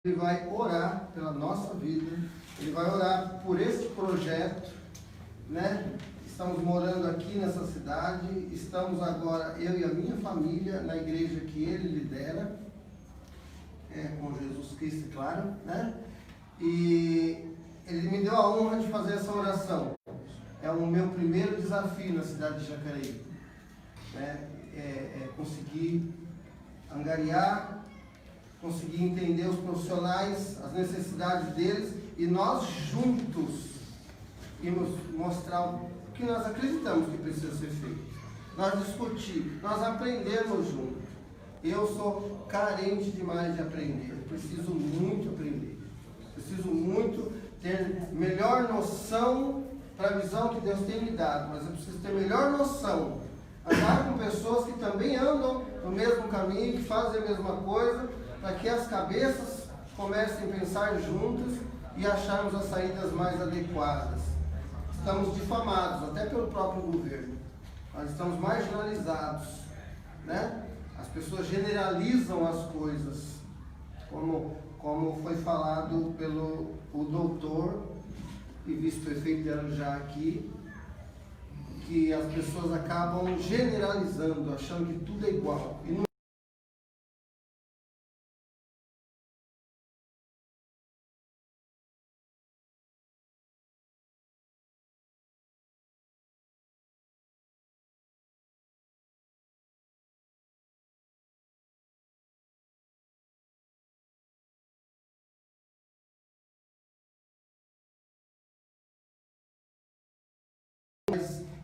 Ele vai orar pela nossa vida, ele vai orar por esse projeto, né? Estamos morando aqui nessa cidade, estamos agora, eu e a minha família, na igreja que ele lidera, com Jesus Cristo, claro, né? E ele me deu a honra de fazer essa oração. É o meu primeiro desafio na cidade de Jacareí, né? Conseguir angariar, conseguir entender os profissionais, as necessidades deles, e nós juntos irmos mostrar o que nós acreditamos que precisa ser feito. Nós discutimos, nós aprendemos juntos. Eu sou carente demais de aprender, eu preciso muito aprender. Preciso muito ter melhor noção para a visão que Deus tem me dado, mas eu preciso ter melhor noção. Andar com pessoas que também andam no mesmo caminho, que fazem a mesma coisa, para que as cabeças comecem a pensar juntas e acharmos as saídas mais adequadas. Estamos difamados, até pelo próprio governo. Nós estamos marginalizados, né? As pessoas generalizam as coisas, como foi falado pelo doutor e vice-prefeito de Arujá aqui, que as pessoas acabam generalizando, achando que tudo é igual. E não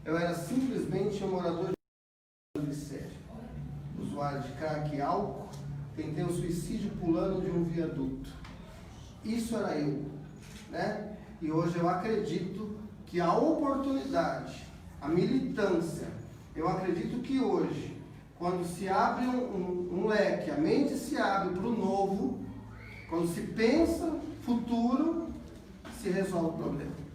eu era simplesmente um morador de sério, usuário de crack e álcool, tentei um suicídio pulando de um viaduto. Isso era eu, né? E hoje eu acredito que a oportunidade, a militância, eu acredito que hoje, quando se abre um leque, a mente se abre para o novo, quando se pensa futuro, se resolve o problema.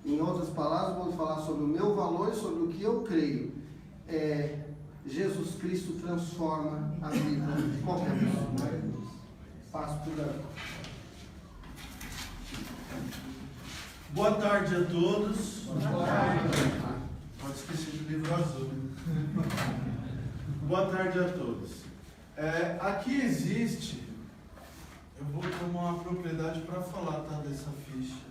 Em outras palavras, vou falar sobre o meu valor e sobre o que eu creio. Jesus Cristo transforma a vida de qualquer pessoa. Passo por aí. Boa tarde a todos. Boa tarde. Pode esquecer do livro azul. Boa tarde a todos. Aqui existe, eu vou tomar uma propriedade para falar, tá, dessa ficha.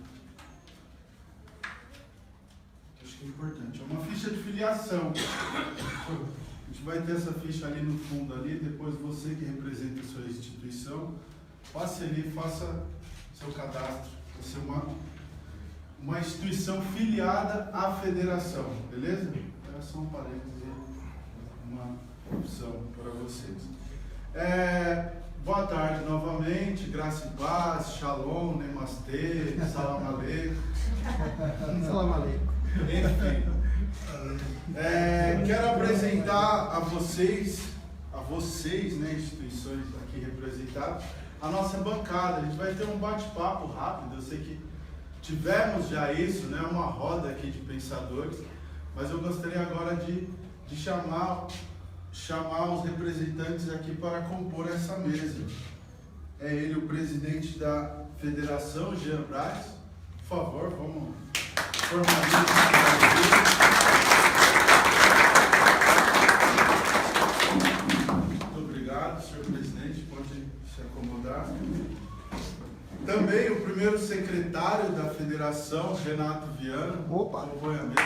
É importante, é uma ficha de filiação. A gente vai ter essa ficha ali no fundo ali, depois você que representa a sua instituição, passe ali e faça seu cadastro. Vai ser uma instituição filiada à federação, beleza? Era só um parênteses, uma opção para vocês. Boa tarde novamente, graça e paz, shalom, namastê, salam aleikum. Salam aleikum. Enfim, quero apresentar a vocês, né, instituições aqui representadas, a nossa bancada. A gente vai ter um bate-papo rápido. Eu sei que tivemos já isso, né, uma roda aqui de pensadores, mas eu gostaria agora de chamar os representantes aqui para compor essa mesa. É ele, o presidente da federação, Jean Braz. Por favor, vamos formalizar. Muito obrigado, senhor presidente, pode se acomodar. Também o primeiro secretário da federação, Renato Viana. Opa! Compõe a mesa.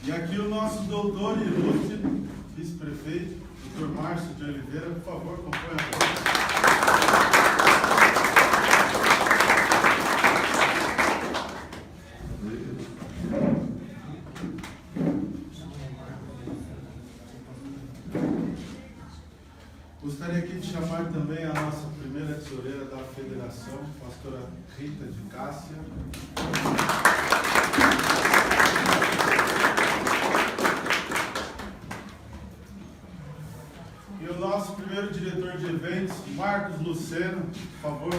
E aqui o nosso doutor ilustre, vice-prefeito, doutor Márcio de Oliveira, por favor, compõe a mesa. Gostaria aqui de chamar também a nossa primeira tesoureira da federação, pastora Rita de Cássia. E o nosso primeiro diretor de eventos, Marcos Luceno, por favor.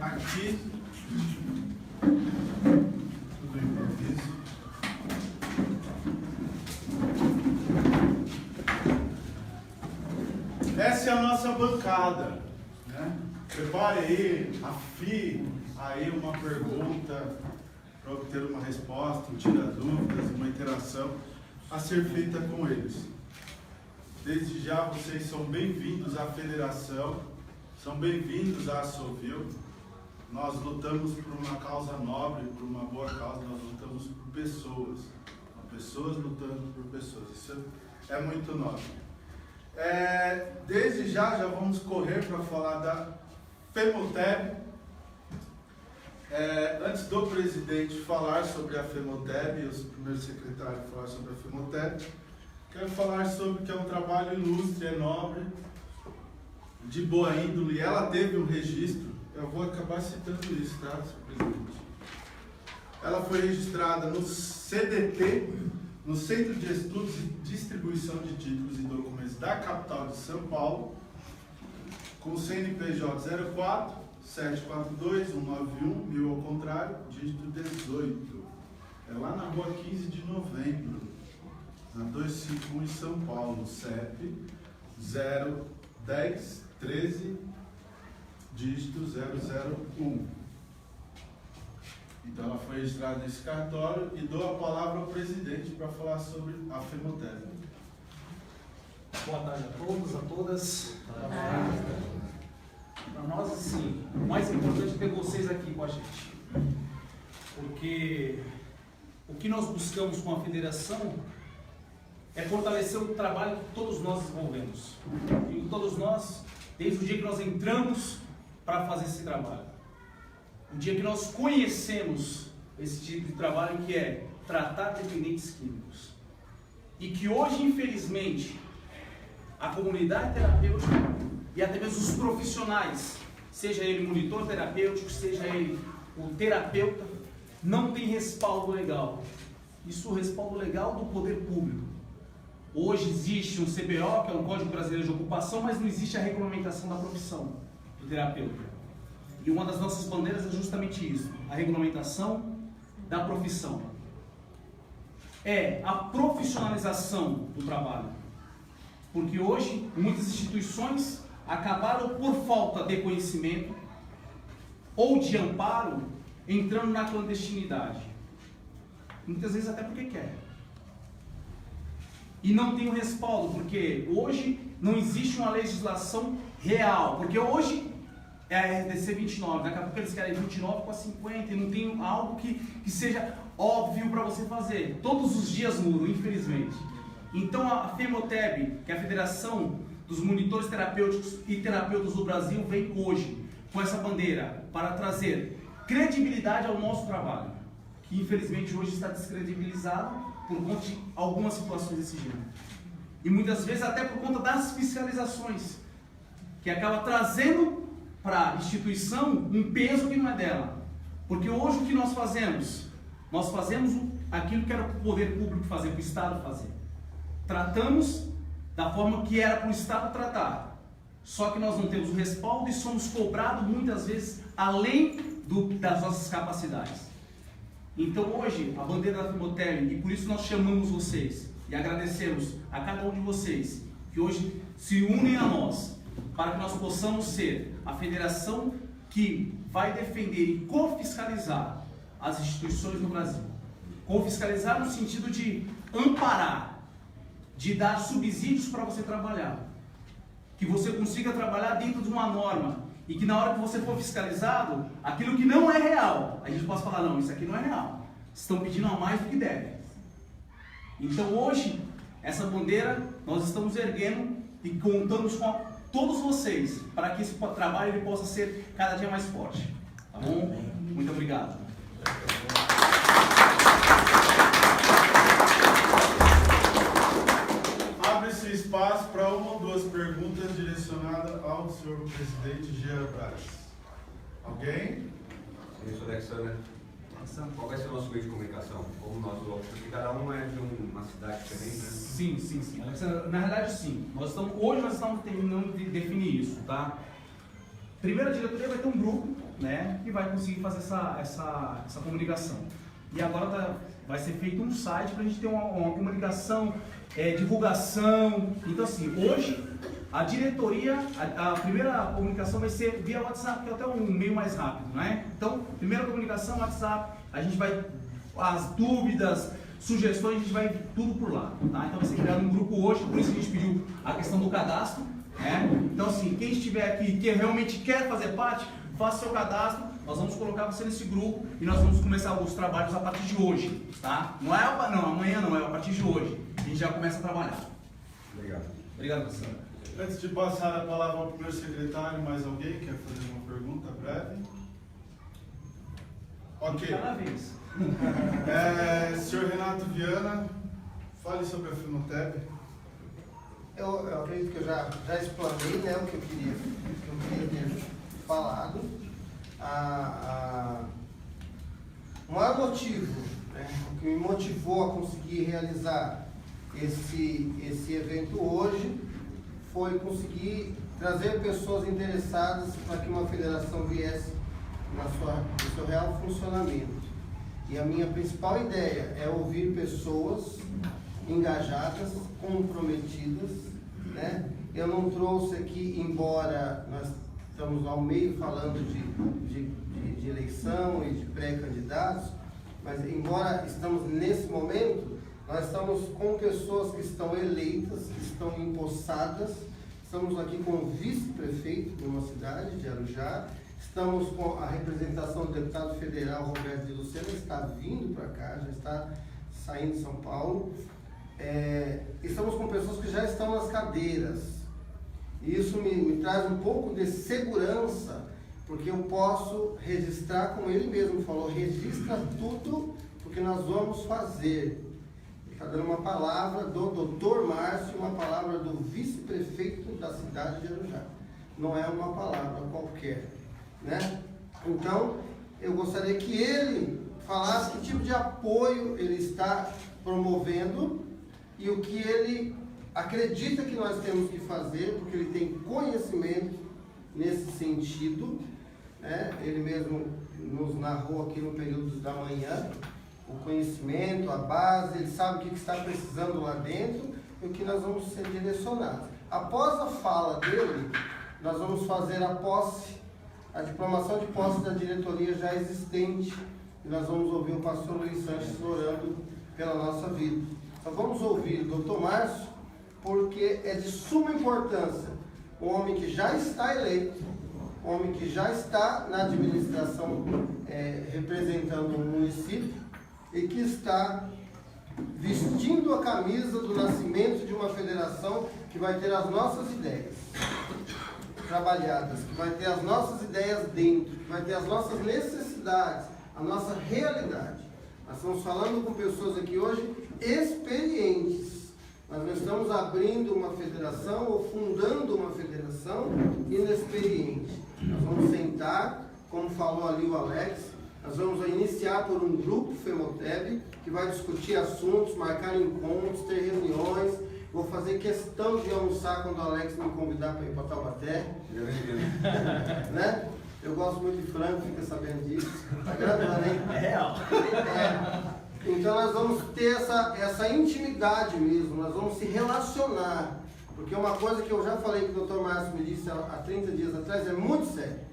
Aqui bancada, né? Prepare aí, afie aí uma pergunta para obter uma resposta, um tira dúvidas, uma interação a ser feita com eles. Desde já vocês são bem-vindos à federação, são bem-vindos à Asovil. Nós lutamos por uma causa nobre, por uma boa causa, nós lutamos por pessoas. Pessoas lutando por pessoas, isso é muito nobre. Desde já vamos correr para falar da FEMOTEB. Antes do presidente falar sobre a FEMOTEB, e o primeiro secretário falar sobre a FEMOTEB, quero falar sobre que é um trabalho ilustre, é nobre, de boa índole. Ela teve um registro, eu vou acabar citando isso, tá, senhor presidente? Ela foi registrada no CDT, no Centro de Estudos e Distribuição de Títulos e Documentos da capital de São Paulo, com o CNPJ 04 742 191 1000 ao contrário, dígito 18. É lá na rua 15 de novembro, na 251 em São Paulo, CEP 010 13, dígito 001. Então ela foi registrada nesse cartório e dou a palavra ao presidente para falar sobre a FEMOTEB. Boa tarde a todos, a todas. Para nós, assim, o mais importante é ter vocês aqui com a gente. Porque o que nós buscamos com a federação é fortalecer o trabalho que todos nós desenvolvemos. E todos nós, desde o dia que nós entramos para fazer esse trabalho. O dia que nós conhecemos esse tipo de trabalho, que é tratar dependentes químicos. E que hoje, infelizmente, a comunidade terapêutica e até mesmo os profissionais, seja ele monitor terapêutico, seja ele o terapeuta, não tem respaldo legal. Isso é o respaldo legal do poder público. Hoje existe um CBO, que é um Código Brasileiro de Ocupação, mas não existe a regulamentação da profissão do terapeuta. E uma das nossas bandeiras é justamente isso, a regulamentação da profissão. É a profissionalização do trabalho. Porque hoje, muitas instituições acabaram, por falta de conhecimento ou de amparo, entrando na clandestinidade. Muitas vezes até porque quer. E não tem o respaldo, porque hoje não existe uma legislação real. Porque hoje é a RDC 29, daqui a pouco eles querem 29 com a 50 e não tem algo que seja óbvio para você fazer. Todos os dias mudam, infelizmente. Então a FEMOTEB, que é a Federação dos Monitores Terapêuticos e Terapeutas do Brasil, vem hoje com essa bandeira para trazer credibilidade ao nosso trabalho, que infelizmente hoje está descredibilizado por conta de algumas situações desse gênero. E muitas vezes até por conta das fiscalizações, que acaba trazendo para a instituição um peso que não é dela. Porque hoje o que nós fazemos? Nós fazemos aquilo que era para o poder público fazer, para o Estado fazer. Tratamos da forma que era para o Estado tratar. Só que nós não temos o respaldo e somos cobrados muitas vezes além das nossas capacidades. Então hoje, a bandeira da FEMOTEB, e por isso nós chamamos vocês e agradecemos a cada um de vocês que hoje se unem a nós, para que nós possamos ser a federação que vai defender e confiscalizar as instituições no Brasil. Confiscalizar no sentido de amparar, de dar subsídios para você trabalhar. Que você consiga trabalhar dentro de uma norma e que na hora que você for fiscalizado, aquilo que não é real, a gente possa falar, não, isso aqui não é real. Estão pedindo a mais do que deve. Então hoje, essa bandeira nós estamos erguendo e contamos com todos vocês, para que esse trabalho ele possa ser cada dia mais forte. Tá bom? Muito obrigado. Abre-se espaço para uma ou duas perguntas direcionadas ao senhor presidente Jean Braz. Alguém? Eu sou Alexandre. Qual vai ser o nosso meio de comunicação? Como nós vamos? Porque cada um é de uma cidade diferente, né? Sim. Alexandre, na verdade, sim. Hoje nós estamos terminando de definir isso, tá? Primeiro, a diretoria vai ter um grupo, né, que vai conseguir fazer essa comunicação. E agora vai ser feito um site para a gente ter uma comunicação, divulgação. Então, assim, hoje A diretoria, a primeira comunicação vai ser via WhatsApp, que é até um meio mais rápido, né? Então, primeira comunicação, WhatsApp, a gente vai, as dúvidas, sugestões, a gente vai tudo por lá, tá? Então vai ser criado um grupo hoje, por isso que a gente pediu a questão do cadastro, né? Então assim, quem estiver aqui, que realmente quer fazer parte, faça seu cadastro, nós vamos colocar você nesse grupo e nós vamos começar os trabalhos a partir de hoje, tá? Não, amanhã não, é a partir de hoje, a gente já começa a trabalhar. Obrigado. Obrigado, professor. Antes de passar a palavra ao primeiro secretário, mais alguém quer fazer uma pergunta breve? Ok. Cada vez. Senhor Renato Viana, fale sobre a Femotep. Eu acredito que eu já explanei, né, o que eu queria ter falado. O maior motivo, né, o que me motivou a conseguir realizar esse evento hoje foi conseguir trazer pessoas interessadas para que uma federação viesse no seu real funcionamento. E a minha principal ideia é ouvir pessoas engajadas, comprometidas, né? Eu não trouxe aqui, embora nós estamos ao meio falando de eleição e de pré-candidatos, mas embora estamos nesse momento, nós estamos com pessoas que estão eleitas, que estão empossadas. Estamos aqui com o vice-prefeito de uma cidade, de Arujá. Estamos com a representação do deputado federal Roberto de Lucena, que está vindo para cá, já está saindo de São Paulo. Estamos com pessoas que já estão nas cadeiras. E isso me traz um pouco de segurança, porque eu posso registrar, como ele mesmo falou, registra tudo, porque nós vamos fazer. Está dando uma palavra do Dr. Márcio, uma palavra do vice-prefeito da cidade de Arujá. Não é uma palavra qualquer, né? Então, eu gostaria que ele falasse que tipo de apoio ele está promovendo e o que ele acredita que nós temos que fazer, porque ele tem conhecimento nesse sentido, né? Ele mesmo nos narrou aqui no período da manhã o conhecimento, a base, ele sabe o que está precisando lá dentro e o que nós vamos ser direcionados. Após a fala dele, nós vamos fazer a diplomação de posse da diretoria já existente e nós vamos ouvir o pastor Luiz Sanches orando pela nossa vida. Só vamos ouvir o Dr. Márcio, porque é de suma importância um homem que já está eleito, um homem que já está na administração representando o município e que está vestindo a camisa do nascimento de uma federação que vai ter as nossas ideias trabalhadas, que vai ter as nossas ideias dentro, que vai ter as nossas necessidades, a nossa realidade. Nós estamos falando com pessoas aqui hoje experientes. Nós não estamos abrindo uma federação ou fundando uma federação inexperiente. Nós vamos sentar, como falou ali o Alex, nós vamos iniciar por um grupo Femotep que vai discutir assuntos, marcar encontros, ter reuniões. Vou fazer questão de almoçar quando o Alex me convidar para ir para Taubaté. Né? Eu gosto muito de frango, fica sabendo disso. Está gravando, hein? É real. Então nós vamos ter essa intimidade mesmo, nós vamos se relacionar. Porque uma coisa que eu já falei que o Dr. Márcio me disse há 30 dias atrás é muito sério.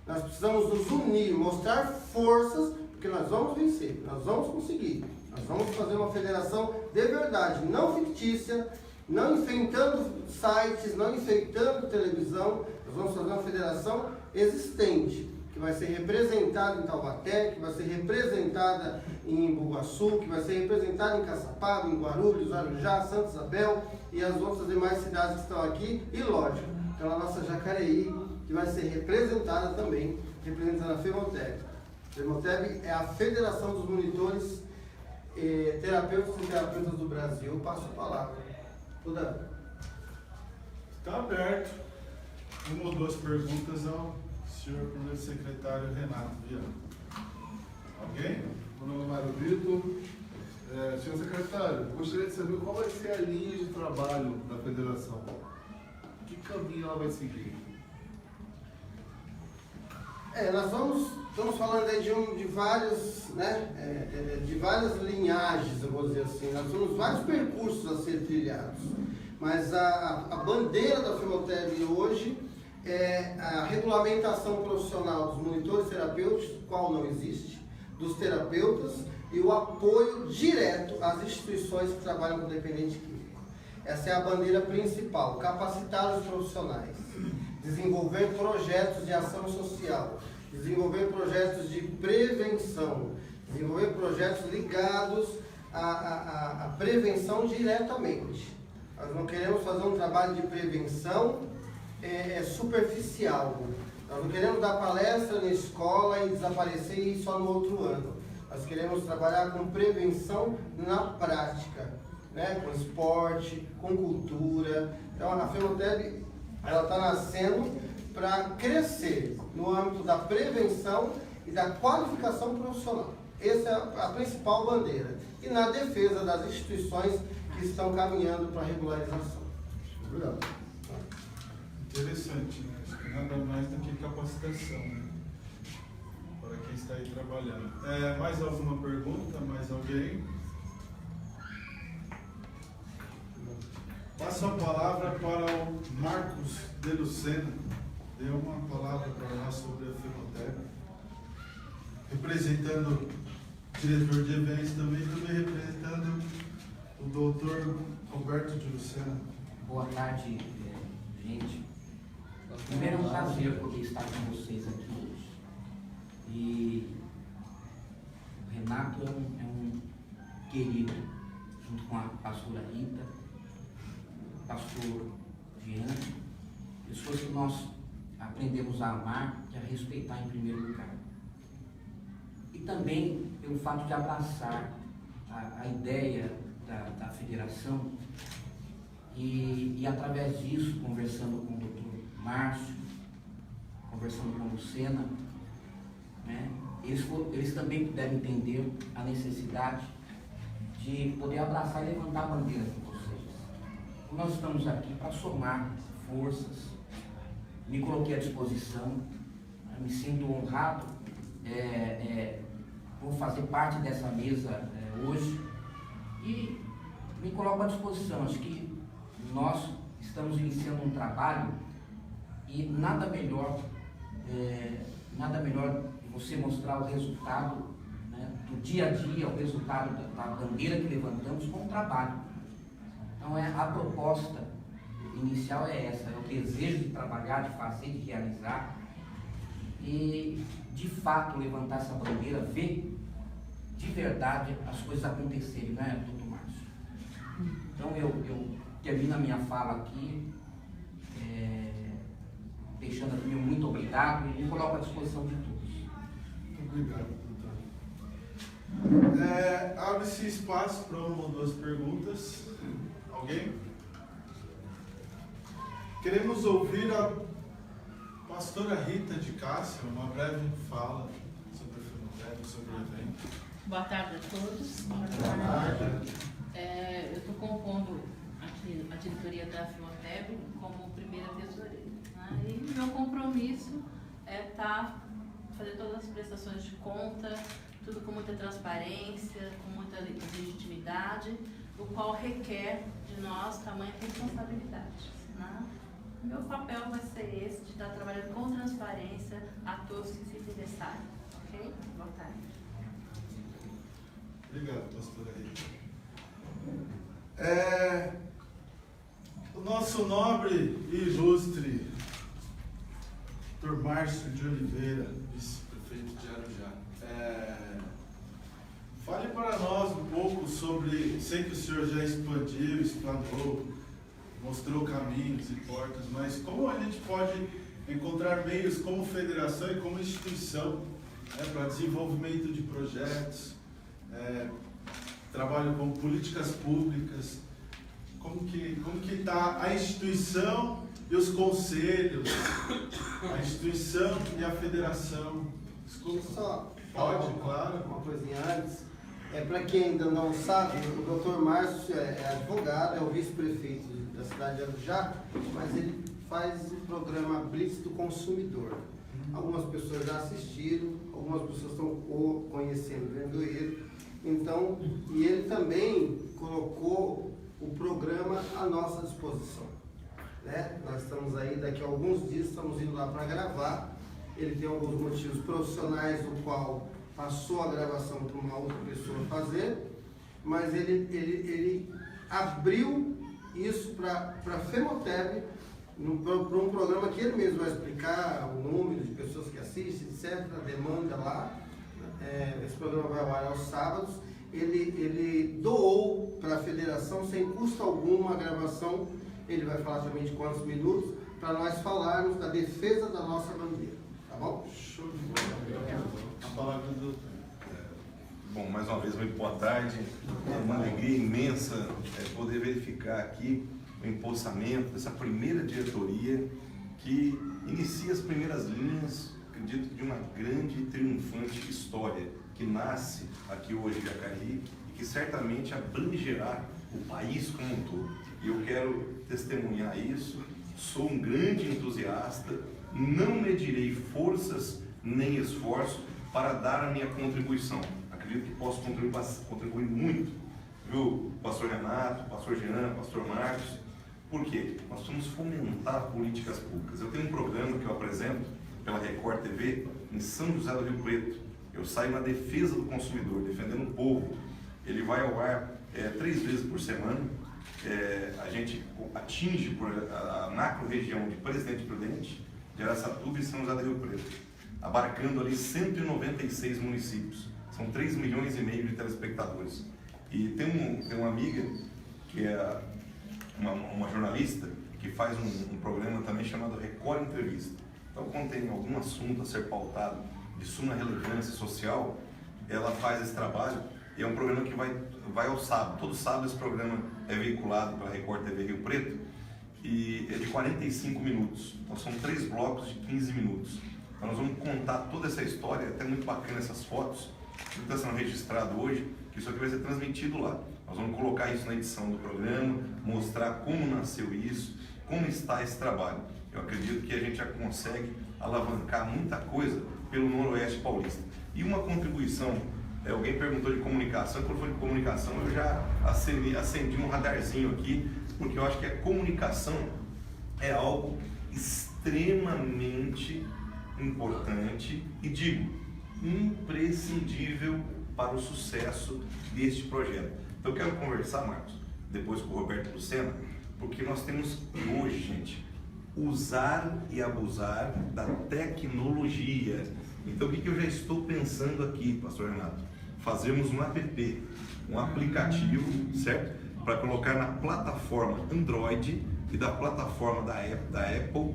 Nós precisamos nos unir, mostrar forças, porque nós vamos vencer, nós vamos conseguir. Nós vamos fazer uma federação de verdade, não fictícia, não enfeitando sites, não enfeitando televisão. Nós vamos fazer uma federação existente, que vai ser representada em Taubaté, que vai ser representada em Bugaçu, que vai ser representada em Caçapava, em Guarulhos, Arujá, Santa Isabel e as outras demais cidades que estão aqui. E lógico, pela nossa Jacareí, que vai ser representada também, representando a Femotep. A Femotep é a Federação dos Monitores Terapeutas e Terapeutas do Brasil. Eu passo a palavra. Toda. Está aberto. Uma ou duas perguntas ao senhor primeiro secretário Renato Viana. Alguém? Meu nome é Mário Vitor. Senhor secretário, gostaria de saber qual vai ser a linha de trabalho da federação. Que caminho ela vai seguir? Nós estamos falando aí de vários, né, de várias linhagens, eu vou dizer assim. Nós temos vários percursos a ser trilhados. mas a bandeira da FEMOTEB hoje é a regulamentação profissional dos monitores terapêuticos, qual não existe, dos terapeutas, e o apoio direto às instituições que trabalham com dependente químico. Essa é a bandeira principal, capacitar os profissionais, desenvolver projetos de ação social, desenvolver projetos de prevenção, desenvolver projetos ligados à prevenção diretamente. Nós não queremos fazer um trabalho de prevenção superficial. Nós não queremos dar palestra na escola e desaparecer e ir só no outro ano. Nós queremos trabalhar com prevenção na prática, né? Com esporte, com cultura. Então a FEMOTEB está nascendo para crescer no âmbito da prevenção e da qualificação profissional. Essa é a principal bandeira. E na defesa das instituições que estão caminhando para a regularização. Obrigado. Interessante, né? Acho que nada mais do que capacitação, né? Para quem está aí trabalhando. Mais alguma pergunta? Mais alguém? Passo a palavra para o Marcos de Lucena. Dê uma palavra para nós sobre a FEMOTEB. Representando o diretor de eventos também representando o doutor Roberto de Lucena. Boa tarde, gente. Primeiro é um prazer poder estar com vocês aqui hoje. E o Renato é um querido, junto com a pastora Rita, o pastor Jean, pessoas que nós aprendemos a amar e a respeitar em primeiro lugar. E também pelo fato de abraçar a ideia da federação e através disso, conversando com o doutor Márcio, conversando com a Lucena, né, eles também puderam entender a necessidade de poder abraçar e levantar a bandeira com vocês. Nós estamos aqui para somar forças, me coloquei à disposição, me sinto honrado por fazer parte dessa mesa hoje e me coloco à disposição. Acho que nós estamos iniciando um trabalho e nada melhor você mostrar o resultado, né, do dia a dia, o resultado da bandeira que levantamos com o trabalho. Então a proposta inicial é essa, é o desejo de trabalhar, de fazer, de realizar e de fato levantar essa bandeira, ver de verdade as coisas acontecerem, né, doutor Márcio? Então eu termino a minha fala aqui, deixando aqui meu muito obrigado e me coloco à disposição de todos. Muito obrigado, doutor. Abre-se espaço para uma ou duas perguntas. Alguém? Queremos ouvir a pastora Rita de Cássia, uma breve fala sobre a FEMOTEB, sobre o evento. Boa tarde a todos. Boa tarde. Eu estou compondo aqui a diretoria da FEMOTEB como primeira tesoureira. Né? E meu compromisso é fazer todas as prestações de conta, tudo com muita transparência, com muita legitimidade, o qual requer de nós tamanha responsabilidade. Né? Meu papel vai ser esse, de estar trabalhando com transparência a todos que se interessarem. Ok? Boa tarde. Obrigado, pastora Rita. O nosso nobre e ilustre Dr. Márcio de Oliveira, vice-prefeito de Arujá. Fale para nós um pouco sobre, sei que o senhor já expandiu, explanou, mostrou caminhos e portas, mas como a gente pode encontrar meios como federação e como instituição, né, para desenvolvimento de projetos, trabalho com políticas públicas, como que está a instituição e os conselhos, a instituição e a federação. Desculpa. Só Pode, claro. Uma coisinha antes. Para quem ainda não sabe, o Dr. Márcio é advogado, é o vice-prefeito da cidade de Arujá, mas ele faz o programa Blitz do Consumidor. Algumas pessoas já assistiram, algumas pessoas estão conhecendo, vendo ele. Então, e ele também colocou o programa à nossa disposição. Né? Nós estamos aí, daqui a alguns dias, estamos indo lá para gravar. Ele tem alguns motivos profissionais, do qual passou a gravação para uma outra pessoa fazer, mas ele abriu isso para a FEMOTEB, para um programa que ele mesmo vai explicar o número de pessoas que assistem, etc., a demanda lá. Esse programa vai ao ar aos sábados. Ele doou para a federação, sem custo algum, a gravação. Ele vai falar também de quantos minutos, para nós falarmos da defesa da nossa bandeira. Tá bom? Show de bola. A palavra do... Bom, mais uma vez, muito boa tarde. É uma alegria imensa poder verificar aqui o empossamento dessa primeira diretoria que inicia as primeiras linhas, acredito, de uma grande e triunfante história que nasce aqui hoje em Jacareí e que certamente abrangerá o país como um todo. E eu quero testemunhar isso, sou um grande entusiasta, não medirei forças nem esforço para dar a minha contribuição. Acredito que posso contribuir muito, viu, pastor Renato, pastor Jean, pastor Marcos. Por quê? Nós precisamos fomentar políticas públicas. Eu tenho um programa que eu apresento pela Record TV em São José do Rio Preto. Eu saio na defesa do consumidor, defendendo o povo. Ele vai ao ar 3 vezes por semana. A gente atinge por a macro-região de Presidente Prudente, de Araçatuba e São José do Rio Preto, abarcando ali 196 municípios. São 3,5 milhões de telespectadores. E tem uma amiga, que é uma jornalista, que faz um programa também chamado Record Entrevista. Então, quando tem algum assunto a ser pautado de suma relevância social, ela faz esse trabalho. E é um programa que vai ao sábado. Todo sábado esse programa é veiculado pela Record TV Rio Preto e é de 45 minutos. Então são 3 blocos de 15 minutos. Então nós vamos contar toda essa história, é até muito bacana essas fotos, que está sendo registrado hoje, que isso aqui vai ser transmitido lá. Nós vamos colocar isso na edição do programa, mostrar como nasceu isso, como está esse trabalho. Eu acredito que a gente já consegue alavancar muita coisa pelo Noroeste Paulista. E uma contribuição, alguém perguntou de comunicação, quando foi de comunicação eu já acendi um radarzinho aqui, porque eu acho que a comunicação é algo extremamente importante e, digo, imprescindível para o sucesso deste projeto. Então eu quero conversar, Marcos, depois com o Roberto Lucena, porque nós temos que hoje, gente, usar e abusar da tecnologia. Então o que eu já estou pensando aqui, pastor Renato? Fazermos um app, um aplicativo, certo? Para colocar na plataforma Android e da plataforma da Apple,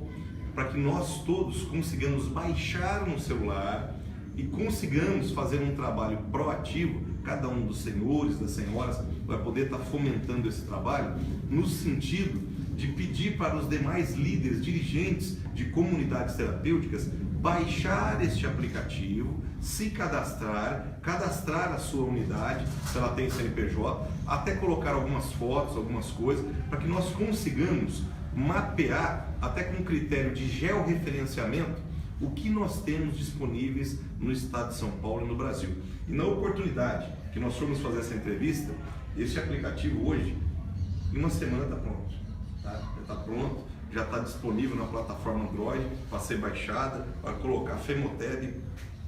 para que nós todos consigamos baixar no celular e consigamos fazer um trabalho proativo. Cada um dos senhores, das senhoras vai poder estar fomentando esse trabalho no sentido de pedir para os demais líderes, dirigentes de comunidades terapêuticas baixar este aplicativo, se cadastrar a sua unidade, se ela tem CNPJ, até colocar algumas fotos, algumas coisas, para que nós consigamos mapear, até com critério de georreferenciamento, o que nós temos disponíveis no estado de São Paulo e no Brasil. E na oportunidade que nós fomos fazer essa entrevista, esse aplicativo hoje, em uma semana está pronto. Tá? Já está pronto, já está disponível na plataforma Android para ser baixada, para colocar FEMOTEB,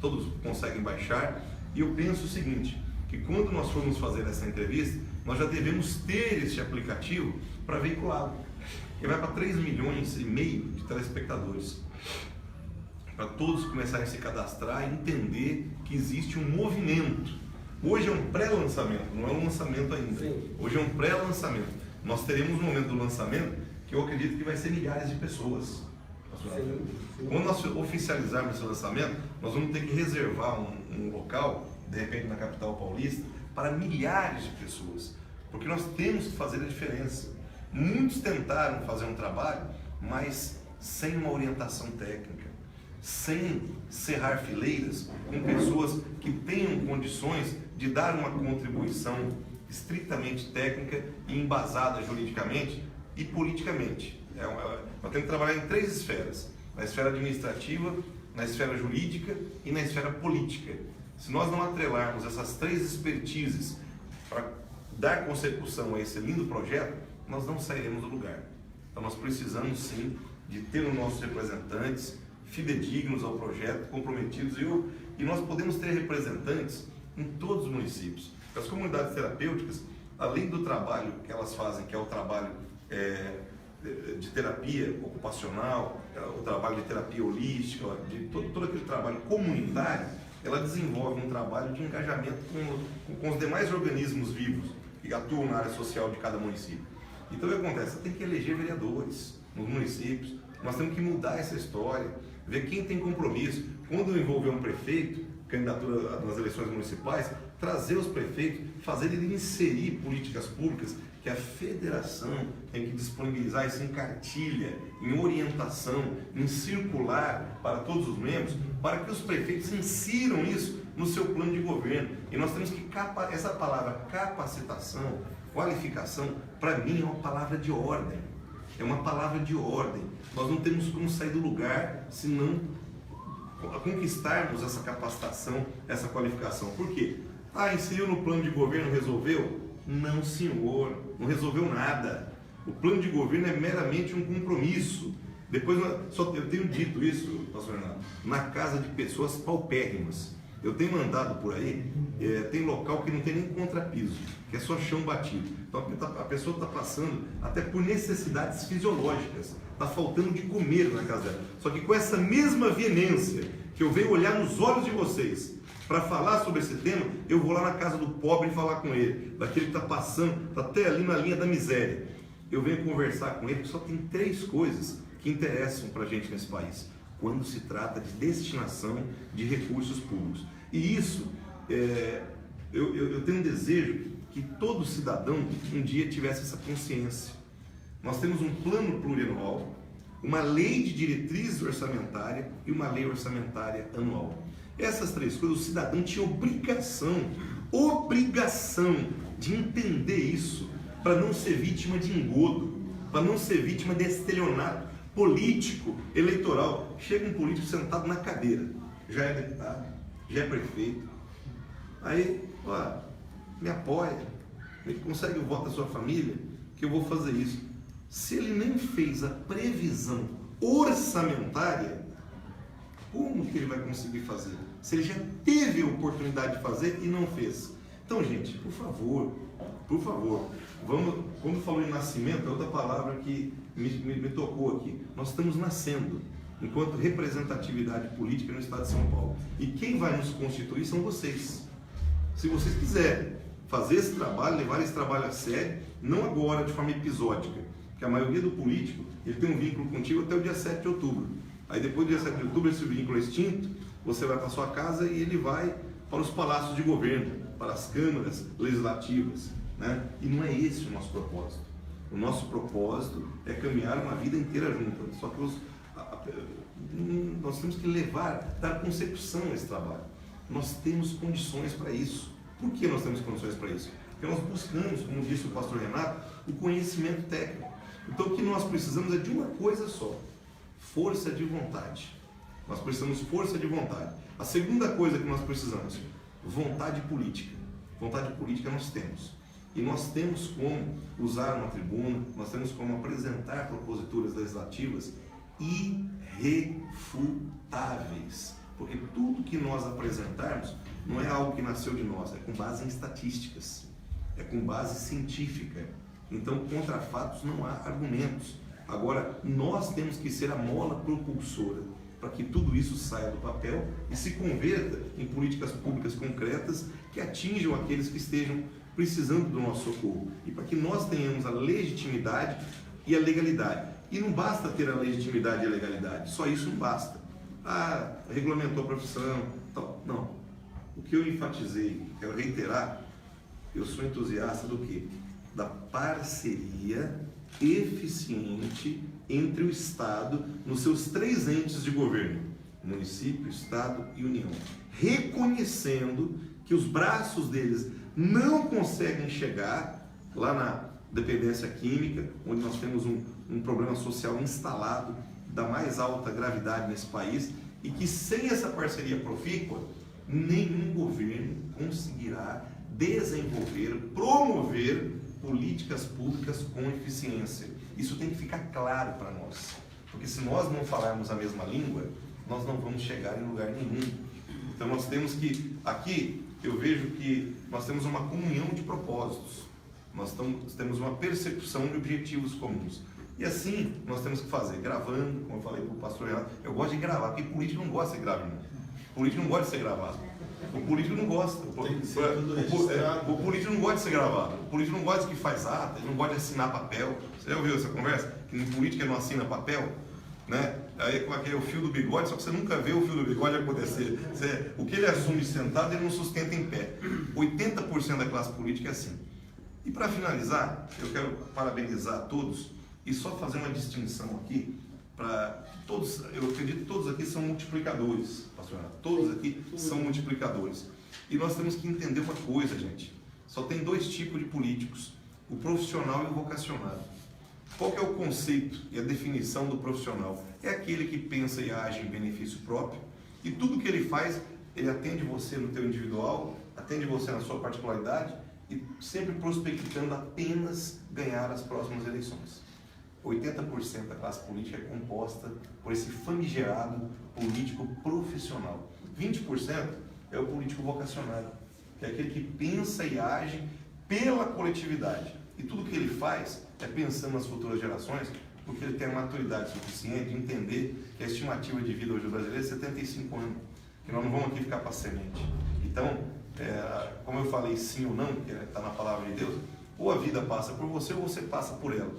todos conseguem baixar. E eu penso o seguinte, que quando nós formos fazer essa entrevista, nós já devemos ter este aplicativo para veiculá-lo. Ele vai para 3,5 milhões de telespectadores, para todos começarem a se cadastrar e entender que existe um movimento. Hoje é um pré-lançamento, não é um lançamento ainda. Sim. Hoje é um pré-lançamento. Nós teremos um momento do lançamento que eu acredito que vai ser milhares de pessoas. Sim. Quando nós oficializarmos esse lançamento, nós vamos ter que reservar um local, de repente na capital paulista, para milhares de pessoas, porque nós temos que fazer a diferença. Muitos tentaram fazer um trabalho, mas sem uma orientação técnica, sem cerrar fileiras com pessoas que tenham condições de dar uma contribuição estritamente técnica e embasada juridicamente e politicamente. Nós temos que trabalhar em 3 esferas: na esfera administrativa, na esfera jurídica e na esfera política. Se nós não atrelarmos essas 3 expertises para dar consecução a esse lindo projeto, nós não sairemos do lugar. Então nós precisamos sim de ter os nossos representantes fidedignos ao projeto, comprometidos, e nós podemos ter representantes em todos os municípios. As comunidades terapêuticas, além do trabalho que elas fazem, que é o trabalho de terapia ocupacional, o trabalho de terapia holística, de todo aquele trabalho comunitário, ela desenvolve um trabalho de engajamento com os demais organismos vivos que atuam na área social de cada município. Então o que acontece? Tem que eleger vereadores nos municípios, nós temos que mudar essa história, ver quem tem compromisso. Quando envolver um prefeito, candidatura nas eleições municipais, trazer os prefeitos, fazer ele inserir políticas públicas que a federação tem que disponibilizar isso em cartilha, em orientação, em circular para todos os membros, para que os prefeitos insiram isso no seu plano de governo. E nós temos que, essa palavra capacitação, qualificação, para mim é uma palavra de ordem. É uma palavra de ordem. Nós não temos como sair do lugar se não conquistarmos essa capacitação, essa qualificação. Por quê? Inseriu no plano de governo, resolveu? Não, senhor, não resolveu nada. O plano de governo é meramente um compromisso. Depois, eu tenho dito isso, pastor Renato, na casa de pessoas paupérrimas. Eu tenho andado por aí, tem local que não tem nem contrapiso, que é só chão batido. Então a pessoa está passando até por necessidades fisiológicas, está faltando de comer na casa dela. Só que com essa mesma veemência que eu venho olhar nos olhos de vocês para falar sobre esse tema, eu vou lá na casa do pobre e falar com ele, daquele que está passando, está até ali na linha da miséria. Eu venho conversar com ele, porque só tem 3 coisas que interessam para a gente nesse país, quando se trata de destinação de recursos públicos. E isso, eu tenho um desejo que todo cidadão um dia tivesse essa consciência. Nós temos um plano plurianual, uma lei de diretriz orçamentária e uma lei orçamentária anual. Essas 3 coisas, o cidadão tinha obrigação de entender isso, para não ser vítima de engodo, para não ser vítima de estelionato político, eleitoral. Chega um político sentado na cadeira, já é deputado, já é prefeito, aí, me apoia, me consegue o voto da sua família, que eu vou fazer isso. Se ele nem fez a previsão orçamentária, como que ele vai conseguir fazer? Se ele já teve a oportunidade de fazer e não fez. Então, gente, por favor, vamos, quando falou em nascimento, é outra palavra que me tocou aqui. Nós estamos nascendo enquanto representatividade política no estado de São Paulo. E quem vai nos constituir são vocês. Se vocês quiserem fazer esse trabalho, levar esse trabalho a sério, não agora de forma episódica, porque a maioria do político, ele tem um vínculo contigo até o dia 7 de outubro. Aí depois do dia 7 de outubro, esse vínculo é extinto, você vai para sua casa e ele vai para os palácios de governo, para as câmaras legislativas, né? E não é esse o nosso propósito. O nosso propósito é caminhar uma vida inteira junto. Só que nós temos que dar consecução a esse trabalho. Nós temos condições para isso. Por que nós temos condições para isso? Porque nós buscamos, como disse o pastor Renato, o conhecimento técnico. Então o que nós precisamos é de uma coisa só: força de vontade. Nós precisamos de força de vontade. A segunda coisa que nós precisamos, vontade política. Vontade política nós temos. E nós temos como usar uma tribuna, nós temos como apresentar proposituras legislativas irrefutáveis. Porque tudo que nós apresentarmos não é algo que nasceu de nós, é com base em estatísticas, é com base científica. Então, contra fatos não há argumentos. Agora, nós temos que ser a mola propulsora para que tudo isso saia do papel e se converta em políticas públicas concretas que atinjam aqueles que estejam precisando do nosso socorro. E para que nós tenhamos a legitimidade e a legalidade. E não basta ter a legitimidade e a legalidade, só isso não basta. Regulamentou a profissão, tal. Não. O que eu enfatizei, quero reiterar, eu sou entusiasta do quê? Da parceria eficiente entre o Estado nos seus 3 entes de governo, município, Estado e União, reconhecendo que os braços deles não conseguem chegar lá na dependência química, onde nós temos um problema social instalado da mais alta gravidade nesse país, e que sem essa parceria profícua, nenhum governo conseguirá desenvolver, promover políticas públicas com eficiência. Isso tem que ficar claro para nós, porque se nós não falarmos a mesma língua, nós não vamos chegar em lugar nenhum. Então nós temos que, aqui eu vejo que nós temos uma comunhão de propósitos, nós temos uma percepção de objetivos comuns. E assim nós temos que fazer, gravando, como eu falei para o pastor Renato, eu gosto de gravar, porque político não gosta de gravar, político não gosta de ser gravado. O político não gosta. O político não gosta de ser gravado. O político não gosta de que faz ata, ele não gosta de assinar papel. Você já ouviu essa conversa? Que em política não assina papel? Né? Aí é o fio do bigode, só que você nunca vê o fio do bigode acontecer. O que ele assume sentado, ele não sustenta em pé. 80% da classe política é assim. E para finalizar, eu quero parabenizar a todos e só fazer uma distinção aqui para todos. Eu acredito que todos aqui são multiplicadores, pastor Renato. Todos aqui são multiplicadores. E nós temos que entender uma coisa, gente. Só tem dois tipos de políticos: o profissional e o vocacionado. Qual que é o conceito e a definição do profissional? É aquele que pensa e age em benefício próprio, e tudo que ele faz, ele atende você no teu individual, atende você na sua particularidade, e sempre prospectando apenas ganhar as próximas eleições. 80% da classe política é composta por esse famigerado político profissional. 20% é o político vocacionado, que é aquele que pensa e age pela coletividade. E tudo que ele faz é pensando nas futuras gerações, porque ele tem a maturidade suficiente de entender que a estimativa de vida hoje do brasileiro é 75 anos, que nós não vamos aqui ficar para semente. Então, como eu falei, sim ou não, que está na palavra de Deus, ou a vida passa por você ou você passa por ela.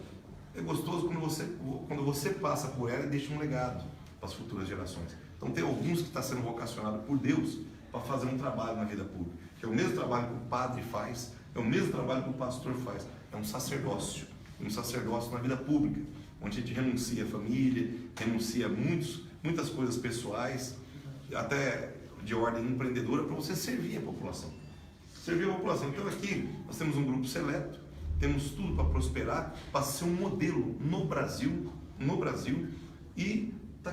É gostoso quando você passa por ela e deixa um legado para as futuras gerações. Então tem alguns que estão sendo vocacionados por Deus para fazer um trabalho na vida pública, que é o mesmo trabalho que o padre faz, é o mesmo trabalho que o pastor faz, é um sacerdócio na vida pública, onde a gente renuncia a família, renuncia a muitas coisas pessoais, até de ordem empreendedora, para você servir a população. Servir a população. Então aqui nós temos um grupo seleto, temos tudo para prosperar, para ser um modelo no Brasil, e está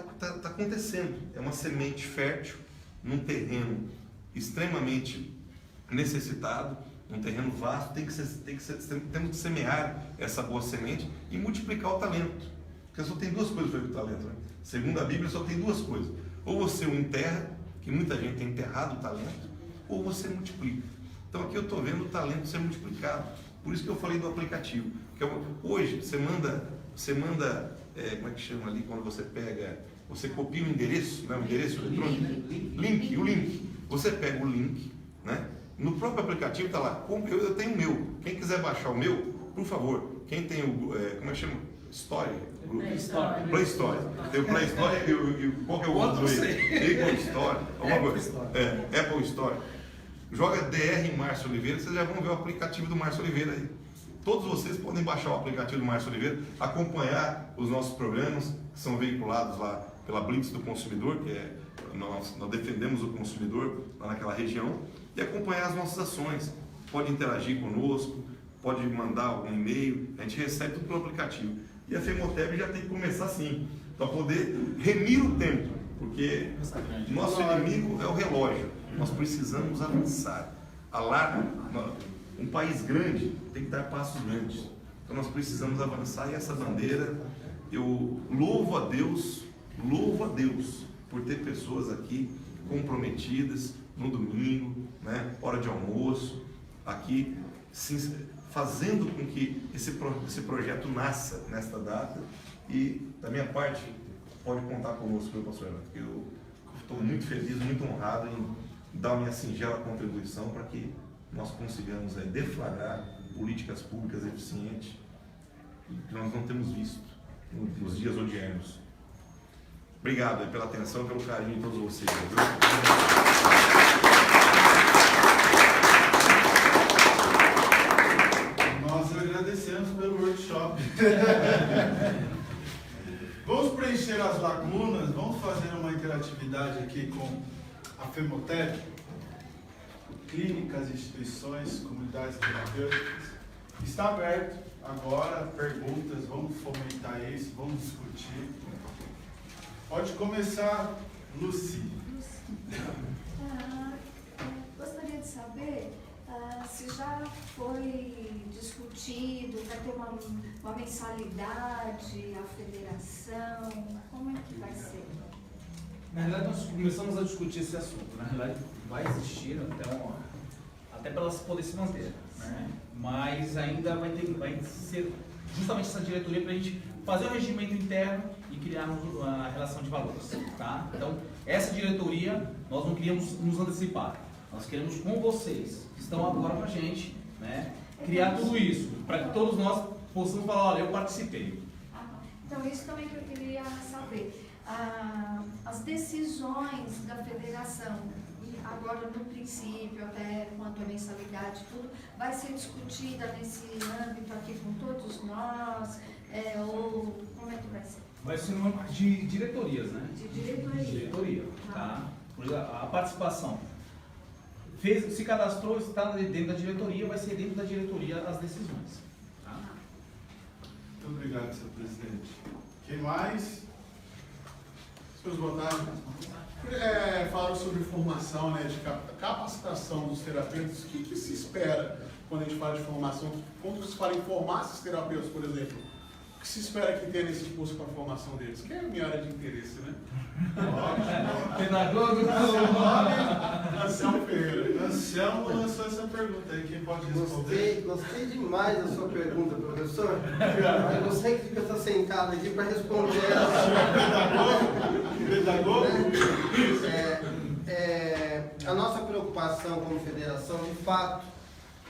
acontecendo. É uma semente fértil, num terreno extremamente necessitado, um terreno vasto. Temos que semear essa boa semente e multiplicar o talento. Porque só tem duas coisas para o talento, né? Segundo a Bíblia, só tem duas coisas: ou você o enterra, que muita gente tem enterrado o talento, ou você multiplica. Então aqui eu estou vendo o talento ser multiplicado. Por isso que eu falei do aplicativo. Hoje você manda, como é que chama ali quando você pega, você copia o endereço, né? O endereço eletrônico, o link. Você pega o link, né? No próprio aplicativo está lá. Eu tenho o meu. Quem quiser baixar o meu, por favor. Quem tem o, como é que chama? Play Store. Tem o Play Store e qual que é o outro aí? Apple Store. Apple Store. Joga DR Márcio Oliveira, vocês já vão ver o aplicativo do Márcio Oliveira aí. Todos vocês podem baixar o aplicativo do Márcio Oliveira, acompanhar os nossos programas que são veiculados lá pela Blitz do Consumidor, que é nós defendemos o consumidor lá naquela região, e acompanhar as nossas ações. Pode interagir conosco, pode mandar algum e-mail, a gente recebe tudo pelo aplicativo. E a FEMOTEB já tem que começar assim, para poder remir o tempo, porque nosso inimigo é o relógio. Nós precisamos avançar. Um país grande tem que dar passos grandes. Então nós precisamos avançar, e essa bandeira, eu louvo a Deus por ter pessoas aqui comprometidas no domingo, né, hora de almoço, aqui fazendo com que esse projeto nasça nesta data. E da minha parte, pode contar conosco, meu pastor Renato, que eu estou muito feliz, muito honrado em dar a minha singela contribuição para que nós consigamos deflagrar políticas públicas eficientes que nós não temos visto nos dias odiernos. Obrigado pela atenção, pelo carinho de todos vocês. Nós agradecemos pelo workshop. Vamos preencher as lacunas, vamos fazer uma interatividade aqui com a FEMOTEB, clínicas, instituições, comunidades terapêuticas. Está aberto agora, perguntas, vamos fomentar isso, vamos discutir. Pode começar, Lucy. Gostaria de saber, Se já foi discutido, vai ter uma mensalidade, a federação, como é que vai ser? Na realidade, nós começamos a discutir esse assunto. Na realidade, vai existir, então, até para ela poder se manter, né? Mas ainda vai ser justamente essa diretoria para a gente fazer o regimento interno e criar a relação de valores, tá? Então, essa diretoria, nós não queríamos nos antecipar. Nós queremos com vocês, que estão agora com a gente, né, criar tudo isso, para que todos nós possamos falar, olha, eu participei. Então, isso também que eu queria saber. As decisões da federação, e agora no princípio, até quanto à mensalidade, tudo, vai ser discutida nesse âmbito aqui com todos nós, ou como é que vai ser? Vai ser no âmbito de diretorias, né? De diretoria. Diretoria, tá? A participação. Se cadastrou, está dentro da diretoria, vai ser dentro da diretoria as decisões. Tá? Muito obrigado, senhor presidente. Quem mais? Senhores, boa tarde. Falaram sobre formação, né, de capacitação dos terapeutas. O que se espera quando a gente fala de formação? Quando se fala em formar esses terapeutas, por exemplo, o que se espera que tenha nesse curso para a formação deles? Que é a minha área de interesse, né? Pedagogo? Anselmo Ferreira. Anselmo lançou essa pergunta aí, quem pode responder? Gostei demais da sua pergunta, professor. Mas você que fica sentado aqui para responder ela. Pedagogo? A nossa preocupação como federação, de fato,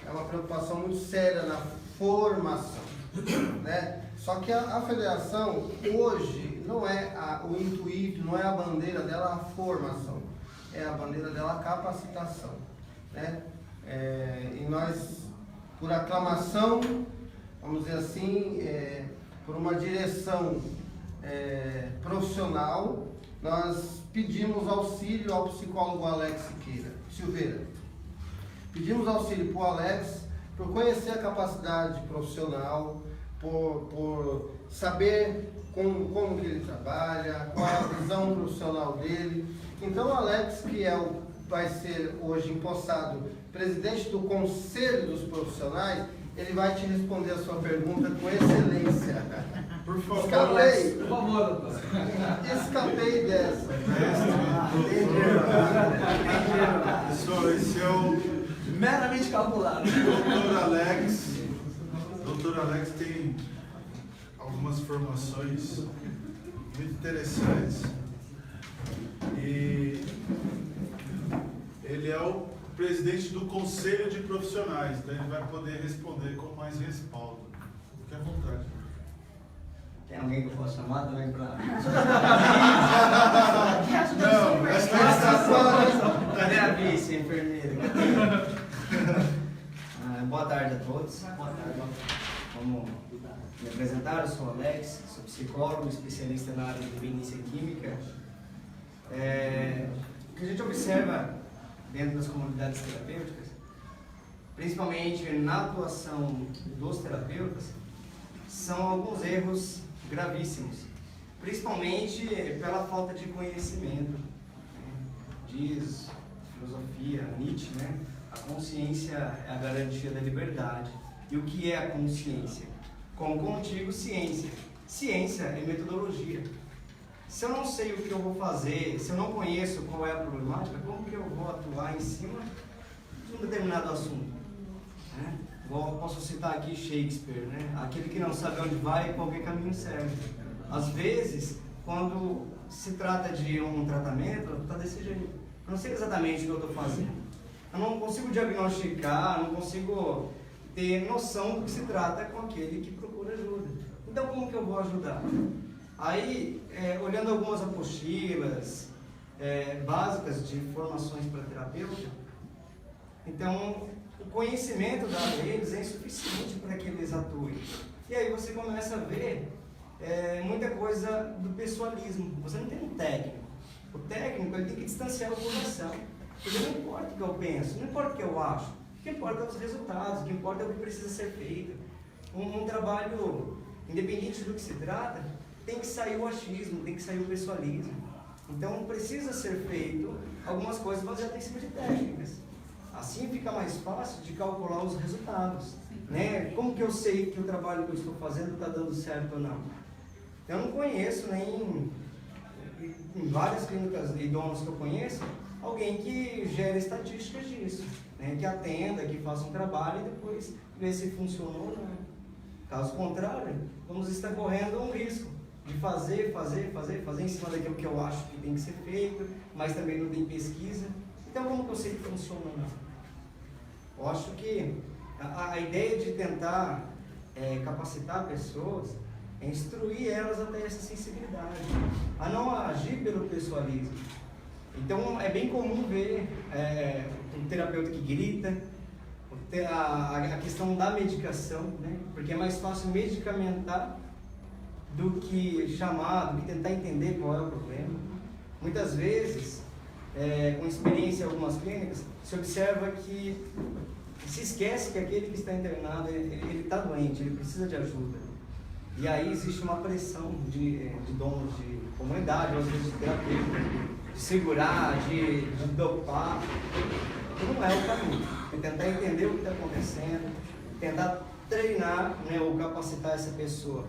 é uma preocupação muito séria na formação, né? Só que a federação, hoje, não é o intuito, não é a bandeira dela a formação, é a bandeira dela a capacitação, né? E nós, por aclamação, vamos dizer assim, por uma direção profissional, nós pedimos auxílio ao psicólogo Alex Silveira. Pedimos auxílio para o Alex, por conhecer a capacidade profissional, por saber como que ele trabalha, qual é a visão profissional dele. Então o Alex, que vai ser hoje empossado presidente do Conselho dos Profissionais, ele vai te responder a sua pergunta com excelência. Por favor, Escapei. Por favor, doutor. Escapei dessa. Pessoal, esse é o Meramente calculado. Dr. Alex. Dr. Alex tem algumas formações muito interessantes. E ele é o presidente do Conselho de Profissionais, então ele vai poder responder com mais respaldo. Fique à vontade. Tem alguém que eu possa chamar também para... Não, essa Cadê a vice, enfermeira? Boa tarde a todos. Boa tarde. Vamos me apresentar, eu sou o Alex, sou psicólogo, especialista na área de dependência química. O que a gente observa dentro das comunidades terapêuticas, principalmente na atuação dos terapeutas, são alguns erros gravíssimos, principalmente pela falta de conhecimento. Diz filosofia, Nietzsche, né? A consciência é a garantia da liberdade. E o que é a consciência? Como digo, ciência. Ciência é metodologia. Se eu não sei o que eu vou fazer, se eu não conheço qual é a problemática, como que eu vou atuar em cima de um determinado assunto? Né? Posso citar aqui Shakespeare, né? Aquele que não sabe onde vai, qualquer caminho serve. Às vezes, quando se trata de um tratamento, está desse jeito. Eu não sei exatamente o que eu estou fazendo. Eu não consigo diagnosticar, não consigo ter noção do que se trata com aquele que procura ajuda. Então, como que eu vou ajudar? Aí, olhando algumas apostilas básicas de formações para terapeuta, então, o conhecimento dado a eles é insuficiente para que eles atuem. E aí você começa a ver muita coisa do pessoalismo. Você não tem um técnico. O técnico ele tem que distanciar a população. Porque não importa o que eu penso, não importa o que eu acho. O que importa é os resultados, o que importa é o que precisa ser feito. Um trabalho, independente do que se trata, tem que sair o achismo, tem que sair o pessoalismo. Então precisa ser feito algumas coisas baseadas em cima de técnicas. Assim fica mais fácil de calcular os resultados, né? Como que eu sei que o trabalho que eu estou fazendo está dando certo ou não? Eu não conheço nem em várias clínicas e donos que eu conheço, alguém que gere estatísticas disso, né? Que atenda, que faça um trabalho e depois vê se funcionou ou não. Caso contrário, vamos estar correndo um risco de fazer em cima daquilo que eu acho que tem que ser feito, mas também não tem pesquisa. Então, como que eu sei que funciona ou não? Eu acho que a ideia de tentar capacitar pessoas é instruir elas até essa sensibilidade, a não agir pelo pessoalismo. Então, é bem comum ver um terapeuta que grita, a questão da medicação, né? Porque é mais fácil medicamentar do que chamar, do que tentar entender qual é o problema. Muitas vezes, com experiência em algumas clínicas, se observa que se esquece que aquele que está internado, ele está doente, ele precisa de ajuda. E aí existe uma pressão de donos de comunidade, ou às vezes de terapeuta, de segurar, de dopar. Não é o caminho. É tentar entender o que está acontecendo, tentar treinar, né, ou capacitar essa pessoa,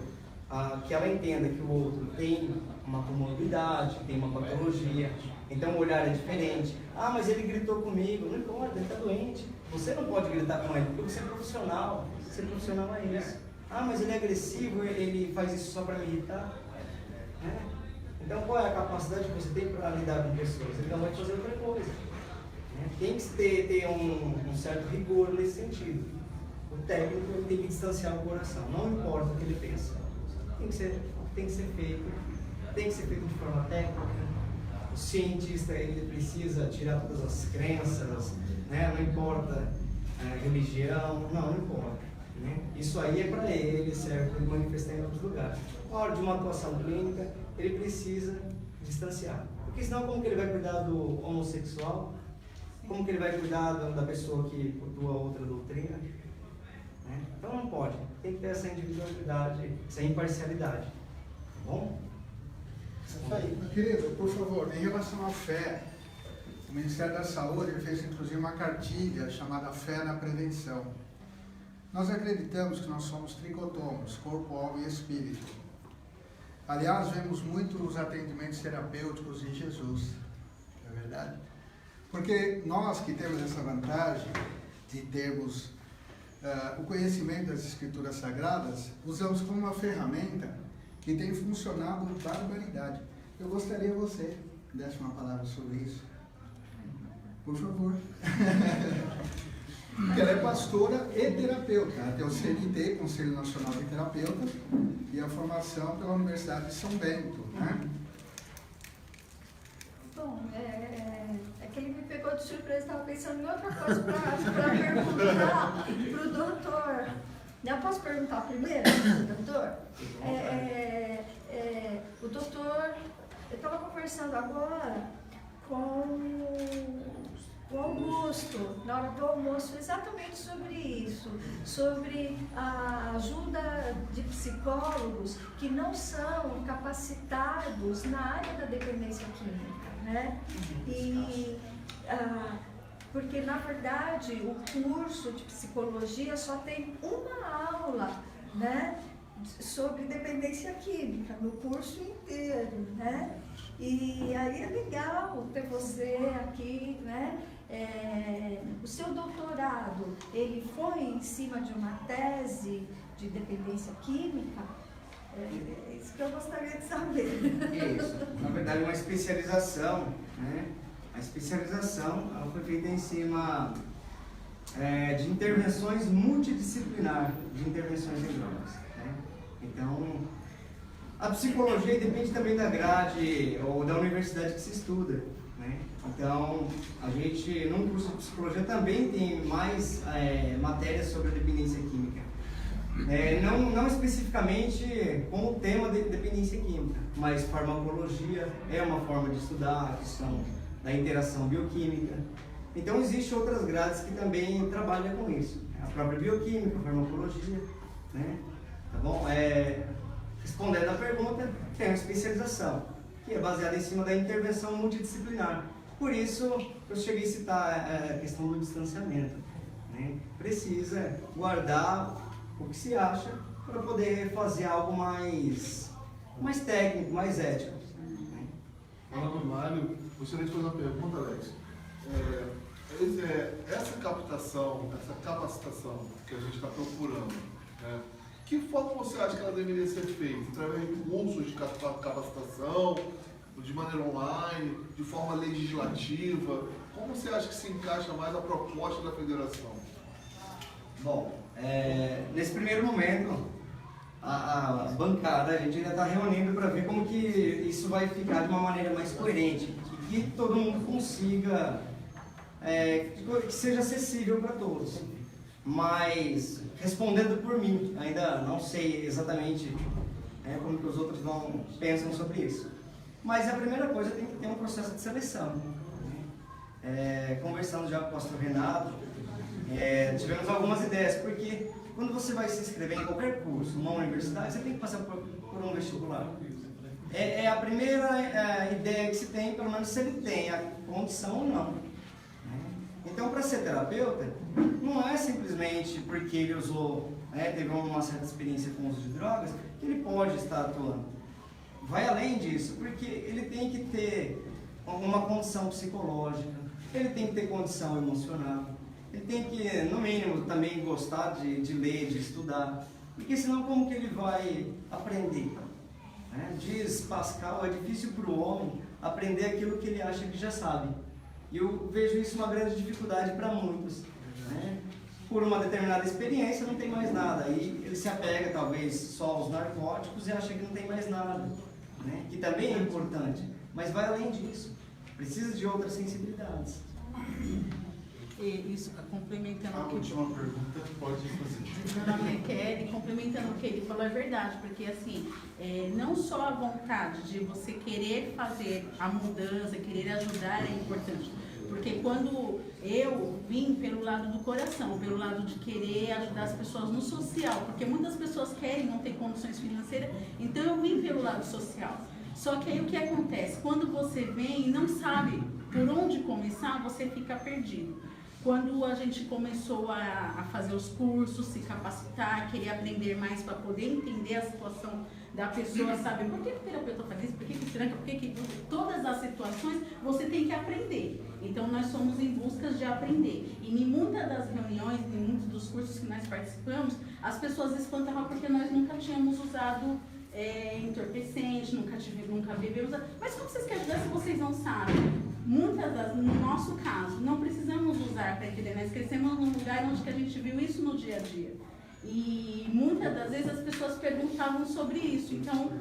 que ela entenda que o outro tem uma comorbidade, tem uma patologia, então o olhar é diferente. Ah, mas ele gritou comigo. Não importa, ele está doente. Você não pode gritar com ele, porque você é profissional. Ser profissional é isso. Ah, mas ele é agressivo, ele faz isso só para me irritar. Então qual é a capacidade que você tem para lidar com pessoas? Ele não vai fazer outra coisa. Tem que ter um certo rigor nesse sentido. O técnico tem que distanciar o coração, não importa o que ele pensa. Tem que ser feito de forma técnica. O cientista, ele precisa tirar todas as crenças, né? Não importa religião, não importa. Né? Isso aí é para ele, serve para ele manifestar em outros lugares. Na hora de uma atuação clínica, ele precisa distanciar. Porque senão como que ele vai cuidar do homossexual? Como que ele vai cuidar da pessoa que cultua outra doutrina? Né? Então não pode. Tem que ter essa individualidade, essa imparcialidade. Tá bom? Isso aí. Meu querido, por favor, em relação à fé, o Ministério da Saúde fez inclusive uma cartilha chamada Fé na Prevenção. Nós acreditamos que nós somos tricotômos, corpo, alma e espírito. Aliás, vemos muito os atendimentos terapêuticos de Jesus, não é verdade? Porque nós que temos essa vantagem de termos o conhecimento das Escrituras Sagradas, usamos como uma ferramenta que tem funcionado barbaridade. Eu gostaria que você desse uma palavra sobre isso. Por favor. Porque ela é pastora e terapeuta. Ela tem o CNT, Conselho Nacional de Terapeutas, e a formação pela Universidade de São Bento, né? Bom, é que ele me pegou de surpresa, estava pensando em outra coisa para perguntar para o doutor. Eu posso perguntar primeiro, doutor? O doutor, eu estava conversando agora com o Augusto, na hora do almoço, exatamente sobre isso, sobre a ajuda de psicólogos que não são capacitados na área da dependência química, né? Porque, na verdade, o curso de psicologia só tem uma aula, né, sobre dependência química, no curso inteiro, né? E aí é legal ter você aqui, né? O seu doutorado, ele foi em cima de uma tese de dependência química? É isso que eu gostaria de saber. Isso, na verdade, uma especialização, né? A especialização ela foi feita em cima de intervenções multidisciplinar, de intervenções em drogas, né? Então, a psicologia depende também da grade ou da universidade que se estuda, né? Então, a gente, num curso de psicologia, também tem mais matérias sobre a dependência química. Não especificamente com o tema de dependência química, mas farmacologia é uma forma de estudar a questão da interação bioquímica. Então, existem outras grades que também trabalham com isso. A própria bioquímica, a farmacologia, né? Tá bom? Respondendo à pergunta, tem uma especialização, que é baseada em cima da intervenção multidisciplinar. Por isso, eu cheguei a citar a questão do distanciamento. Né? Precisa guardar o que se acha para poder fazer algo mais técnico, mais ético. Falando Mário, gostaria de fazer uma pergunta, Alex. Essa captação, essa capacitação que a gente está procurando, né? Que forma você acha que ela deveria ser feita? Através de cursos de capacitação, de maneira online, de forma legislativa? Como você acha que se encaixa mais a proposta da federação? Bom, nesse primeiro momento, a bancada, a gente ainda está reunindo para ver como que isso vai ficar de uma maneira mais coerente, que todo mundo consiga, que seja acessível para todos. Mas, respondendo por mim, ainda não sei exatamente como que os outros pensam sobre isso. Mas a primeira coisa tem que ter um processo de seleção. Conversando já com o pastor Renato, tivemos algumas ideias, porque quando você vai se inscrever em qualquer curso, numa universidade, você tem que passar por um vestibular. É a primeira ideia que se tem, pelo menos se ele tem a condição ou não. Então, para ser terapeuta, não é simplesmente porque ele teve uma certa experiência com o uso de drogas, que ele pode estar atuando. Vai além disso, porque ele tem que ter uma condição psicológica, ele tem que ter condição emocional, ele tem que, no mínimo, também gostar de ler, de estudar, porque senão como que ele vai aprender? Diz Pascal, é difícil para o homem aprender aquilo que ele acha que já sabe. E eu vejo isso uma grande dificuldade para muitos. Por uma determinada experiência não tem mais nada, aí ele se apega talvez só aos narcóticos e acha que não tem mais nada, que também é importante, mas vai além disso, precisa de outras sensibilidades. Isso, complementando A última pergunta pode fazer. Meu nome é Kelly, complementando o que ele falou, é verdade, porque assim, não só a vontade de você querer fazer a mudança, querer ajudar é importante, porque quando eu vim pelo lado do coração, pelo lado de querer ajudar as pessoas no social, porque muitas pessoas querem não ter condições financeiras, então eu vim pelo lado social. Só que aí o que acontece? Quando você vem e não sabe por onde começar, você fica perdido. Quando a gente começou a fazer os cursos, se capacitar, querer aprender mais para poder entender a situação da pessoa, sabe? Por que o terapeuta faz isso? Por que tranca? Por que todas as situações você tem que aprender. Então nós somos em busca de aprender. E em muitas das reuniões, em muitos dos cursos que nós participamos, as pessoas espantavam porque nós nunca tínhamos usado entorpecente, nunca bebemos. Mas como vocês querem ajudar se vocês não sabem? No nosso caso, não precisamos usar para entender, nós crescemos num lugar onde que a gente viu isso no dia a dia. E muitas das vezes as pessoas perguntavam sobre isso. Então,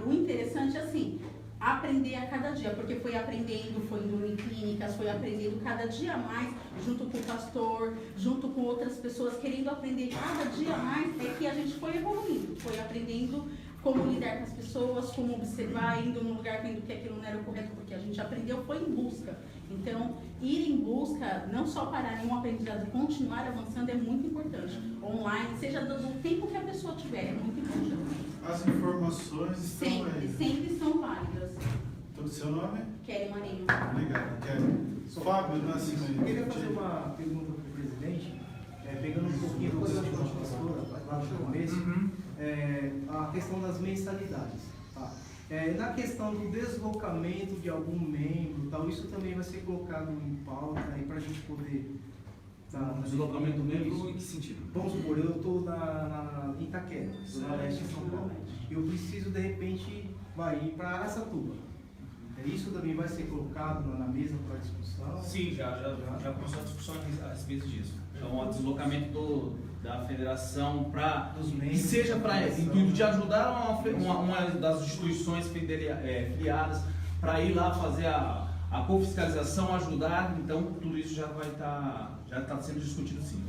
o interessante é assim, aprender a cada dia, porque foi aprendendo, foi indo em clínicas, foi aprendendo cada dia mais, junto com o pastor, junto com outras pessoas, querendo aprender cada dia mais, é que a gente foi evoluindo, foi aprendendo como lidar com as pessoas, como observar, indo num lugar vendo que aquilo não era o correto, porque a gente aprendeu, foi em busca. Então, ir em busca, não só parar em um aprendizado, continuar avançando é muito importante. Online, seja do tempo que a pessoa tiver, é muito importante. As informações estão aí. Sempre são válidas. Então, seu nome? Kelly Marinho. Obrigado, Kelly. Fábio Nascimento. Eu queria fazer uma pergunta para o presidente, pegando um pouquinho do gancho da pastora, lá no começo, a questão das mensalidades. Tá? Na questão do deslocamento de algum membro, tal, isso também vai ser colocado em pauta para a gente poder... Deslocamento do membro, em que sentido? Vamos supor, eu estou em Itaquera, estou na leste de São Paulo. Eu preciso, de repente, ir para Araçatuba. Isso também vai ser colocado na mesa para discussão? Sim, já começou a discussão a respeito disso. Então, o deslocamento da federação que seja para intuito de ajudar uma das instituições filiadas para ir lá fazer a confiscalização, ajudar. Então, tudo isso já está sendo discutido, sim.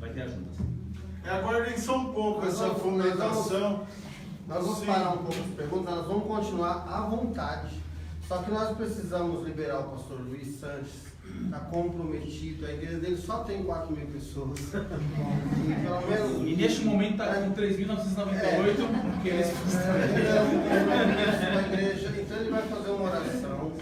Vai ter ajuda. Aguardem só um pouco essa fundamentação. Nós vamos parar um pouco as perguntas, nós vamos continuar à vontade. Só que nós precisamos liberar o pastor Luiz Sanches, está comprometido, a igreja dele só tem 4.000 pessoas. E, pelo menos, e neste momento está com 3.998, porque eles uma igreja, então ele vai fazer uma oração.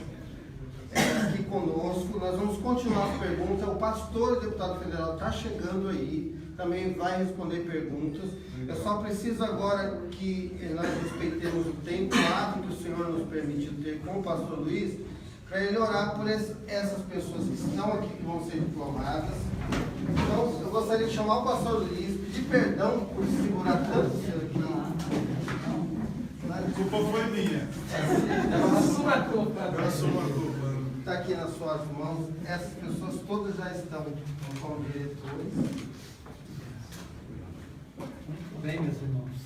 conosco, nós vamos continuar as perguntas. O pastor e deputado federal está chegando aí, também vai responder perguntas. Eu só preciso agora que nós respeitemos o tempo, o ato que o senhor nos permitiu ter com o pastor Luiz, para ele orar por essas pessoas que estão aqui, que vão ser diplomadas. Então, eu gostaria de chamar o pastor Luiz, pedir perdão por segurar tanto o senhor aqui. A culpa foi minha. Eu assumo a culpa. Eu assumo a culpa. Está aqui nas suas mãos. Essas pessoas todas já estão como diretores. Muito bem, meus irmãos.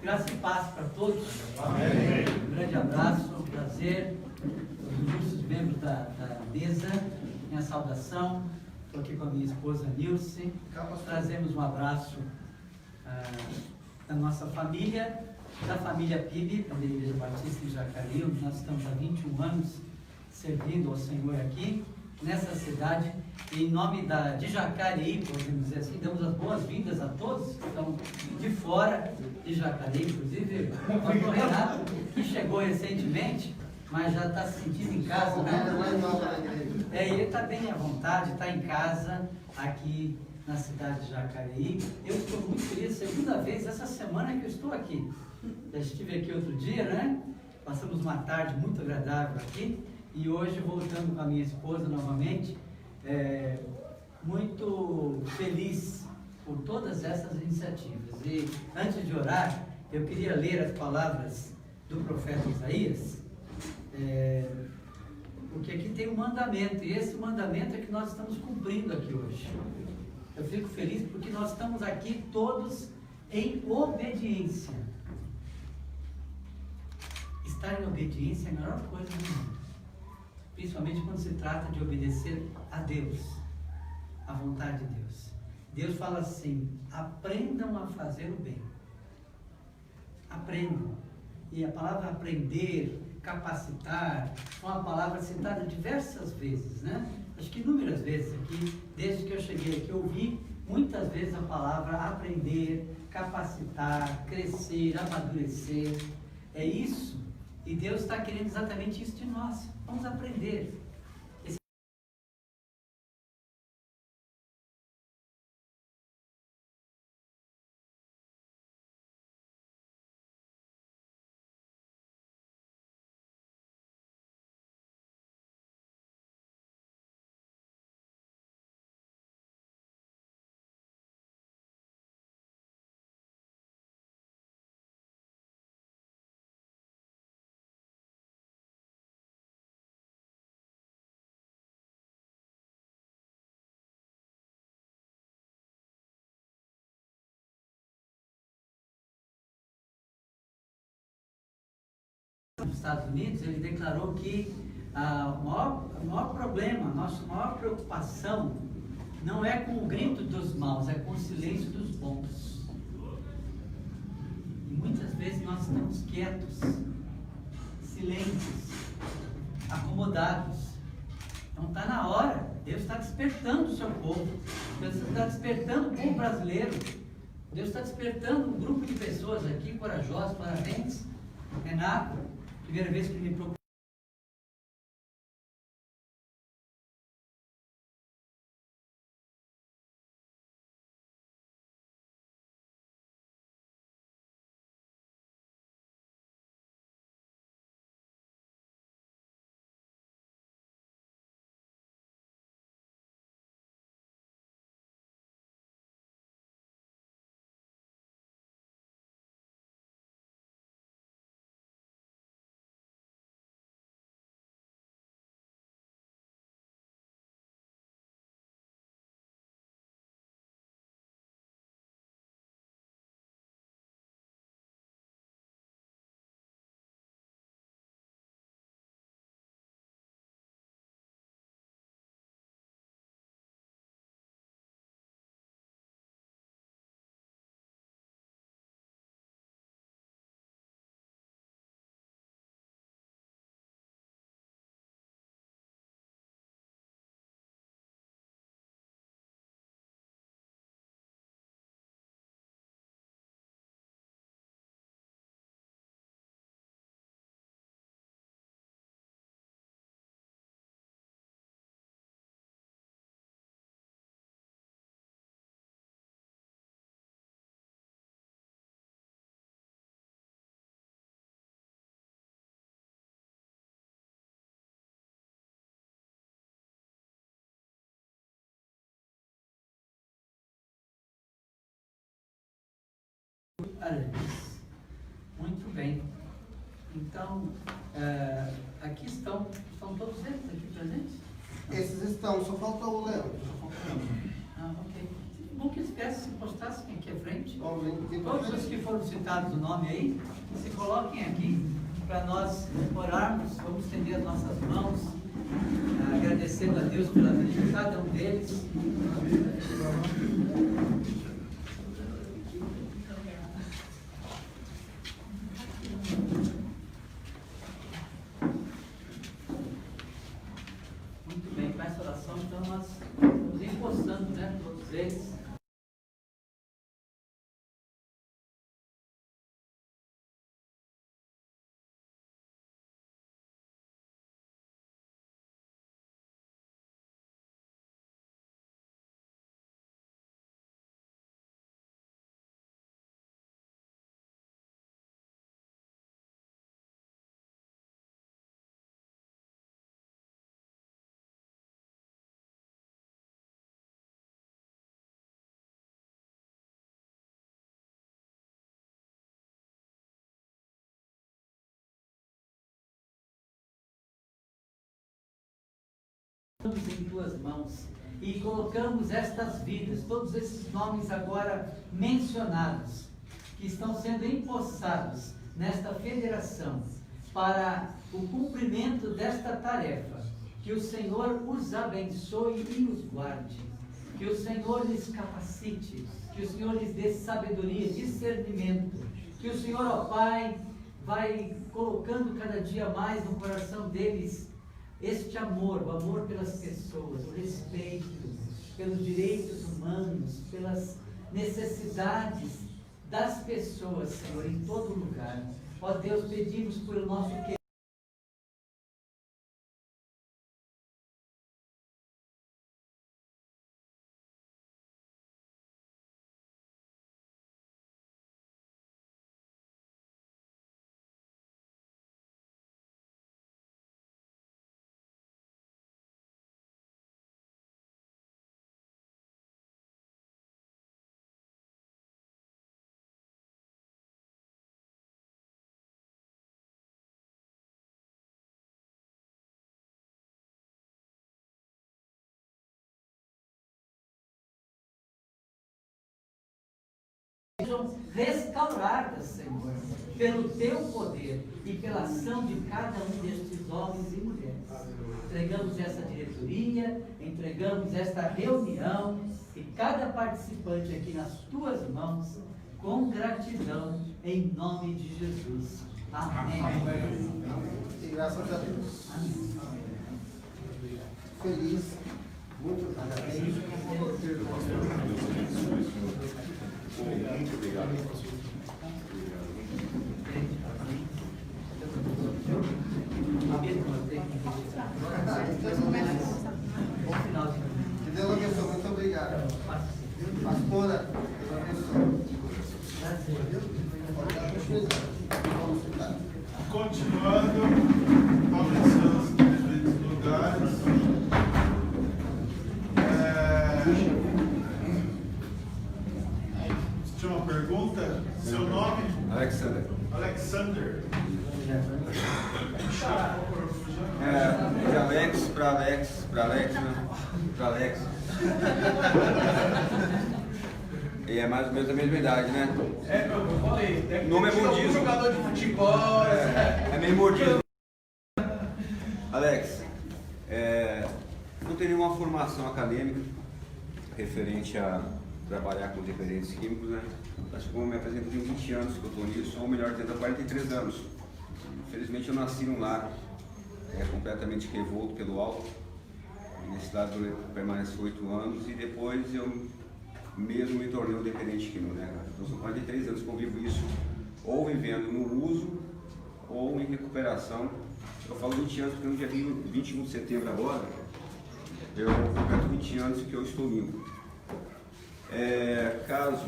Graça e paz para todos. Amém. Um grande abraço, um prazer. Os ilustres membros da mesa, minha saudação. Estou aqui com a minha esposa Nilce. Trazemos um abraço da nossa família, da família PIB, da Igreja Batista de Jacareí, onde nós estamos há 21 anos servindo ao Senhor aqui, nessa cidade. Em nome de Jacareí, podemos dizer assim, damos as boas-vindas a todos que estão de fora de Jacareí, inclusive o pastor Renato, que chegou recentemente, mas já está se sentindo em casa, né? Ele está bem à vontade, está em casa, aqui na cidade de Jacareí. Eu estou muito feliz, segunda vez essa semana que eu estou aqui. Já estive aqui outro dia, né? Passamos uma tarde muito agradável aqui e hoje voltando com a minha esposa novamente, muito feliz por todas essas iniciativas. E antes de orar, eu queria ler as palavras do profeta Isaías, porque aqui tem um mandamento, e esse mandamento é que nós estamos cumprindo aqui hoje. Eu fico feliz porque nós estamos aqui todos em obediência. Estar em obediência é a melhor coisa do mundo, principalmente quando se trata de obedecer a Deus, a vontade de Deus. Deus fala assim: aprendam a fazer o bem. Aprendam. E a palavra aprender, capacitar, é uma palavra citada diversas vezes, né? Acho que inúmeras vezes aqui, desde que eu cheguei aqui, eu ouvi muitas vezes a palavra aprender, capacitar, crescer, amadurecer. É isso. E Deus está querendo exatamente isso de nós. Vamos aprender. Nos Estados Unidos, ele declarou que o maior problema, a nossa maior preocupação não é com o grito dos maus, é com o silêncio dos bons. E muitas vezes nós estamos quietos, silentes, acomodados. Então está na hora, Deus está despertando o seu povo, Deus está despertando o povo brasileiro, Deus está despertando um grupo de pessoas aqui corajosas. Parabéns, Renato. Primeira vez que ele me procurou. Aramis. Muito bem. Então, aqui estão todos eles aqui presentes? Esses estão, só falta o Léo. Ah, ok. Bom que eles viessem se postassem aqui à frente. Vamos, Todos os que foram citados o nome aí, se coloquem aqui para nós orarmos. Vamos estender as nossas mãos, agradecendo a Deus pela vida de cada um deles. Muito bem, com essa oração, então nós estamos impostando, né, todos eles. Estamos em tuas mãos e colocamos estas vidas, todos esses nomes agora mencionados, que estão sendo empossados nesta federação para o cumprimento desta tarefa. Que o Senhor os abençoe e os guarde, que o Senhor lhes capacite, que o Senhor lhes dê sabedoria, discernimento, que o Senhor, ó Pai, vai colocando cada dia mais no coração deles este amor, o amor pelas pessoas, o respeito pelos direitos humanos, pelas necessidades das pessoas, Senhor, em todo lugar. Ó Deus, pedimos por o nosso querido. Sejam restauradas, Senhor, pelo Teu poder e pela ação de cada um destes homens e mulheres. Entregamos essa diretoria, entregamos esta reunião e cada participante aqui nas Tuas mãos, com gratidão, em nome de Jesus. Amém. E graças a Deus. Amém. Feliz. Muito parabéns. Muito obrigado. Que Deus abençoe. Muito obrigado. Pastora, Deus abençoe. Continuando, talvez seus devidos lugares. Tinha uma pergunta? Seu nome? Alexander. Alexander. De Alex para Alex, né? Para Alex. E é mais ou menos a mesma idade, né? Eu falei. O nome é modismo. Jogador de futebol. É meio modismo. Alex, não tenho nenhuma formação acadêmica referente a trabalhar com dependentes químicos, né? Acho que como me apresento, tenho 20 anos que eu estou nisso, ou melhor, dizendo, 43 anos. Infelizmente eu nasci num lar completamente revolto pelo álcool. Nesse lado eu permaneci 8 anos e depois eu mesmo me tornei um dependente químico, né? Então são 43 anos que eu vivo isso, ou vivendo no uso, ou em recuperação. Eu falo 20 anos porque no dia 21 de setembro agora, eu completo 20 anos que eu estou limpo. Caso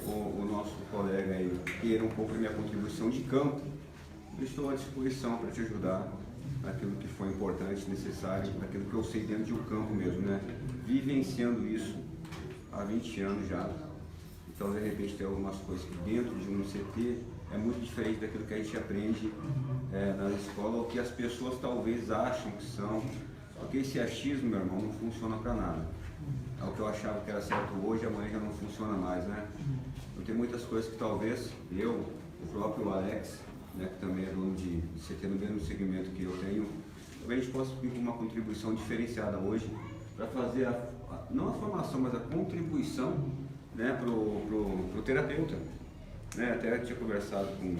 o nosso colega aí queira um pouco da minha contribuição de campo, eu estou à disposição para te ajudar naquilo que for importante, necessário, naquilo que eu sei dentro de um campo mesmo, né? Vivenciando isso há 20 anos já. Então, de repente, tem algumas coisas que dentro de um CT é muito diferente daquilo que a gente aprende na escola, ou que as pessoas talvez acham que são, porque esse achismo, meu irmão, não funciona para nada. É o que eu achava que era certo hoje, amanhã já não funciona mais, né? Então, tem muitas coisas que talvez eu, o próprio Alex, né, que também é dono de CT no mesmo segmento que eu tenho, talvez a gente possa vir com uma contribuição diferenciada hoje para fazer, não a formação, mas a contribuição, né, pro terapeuta. Né? Até eu tinha conversado com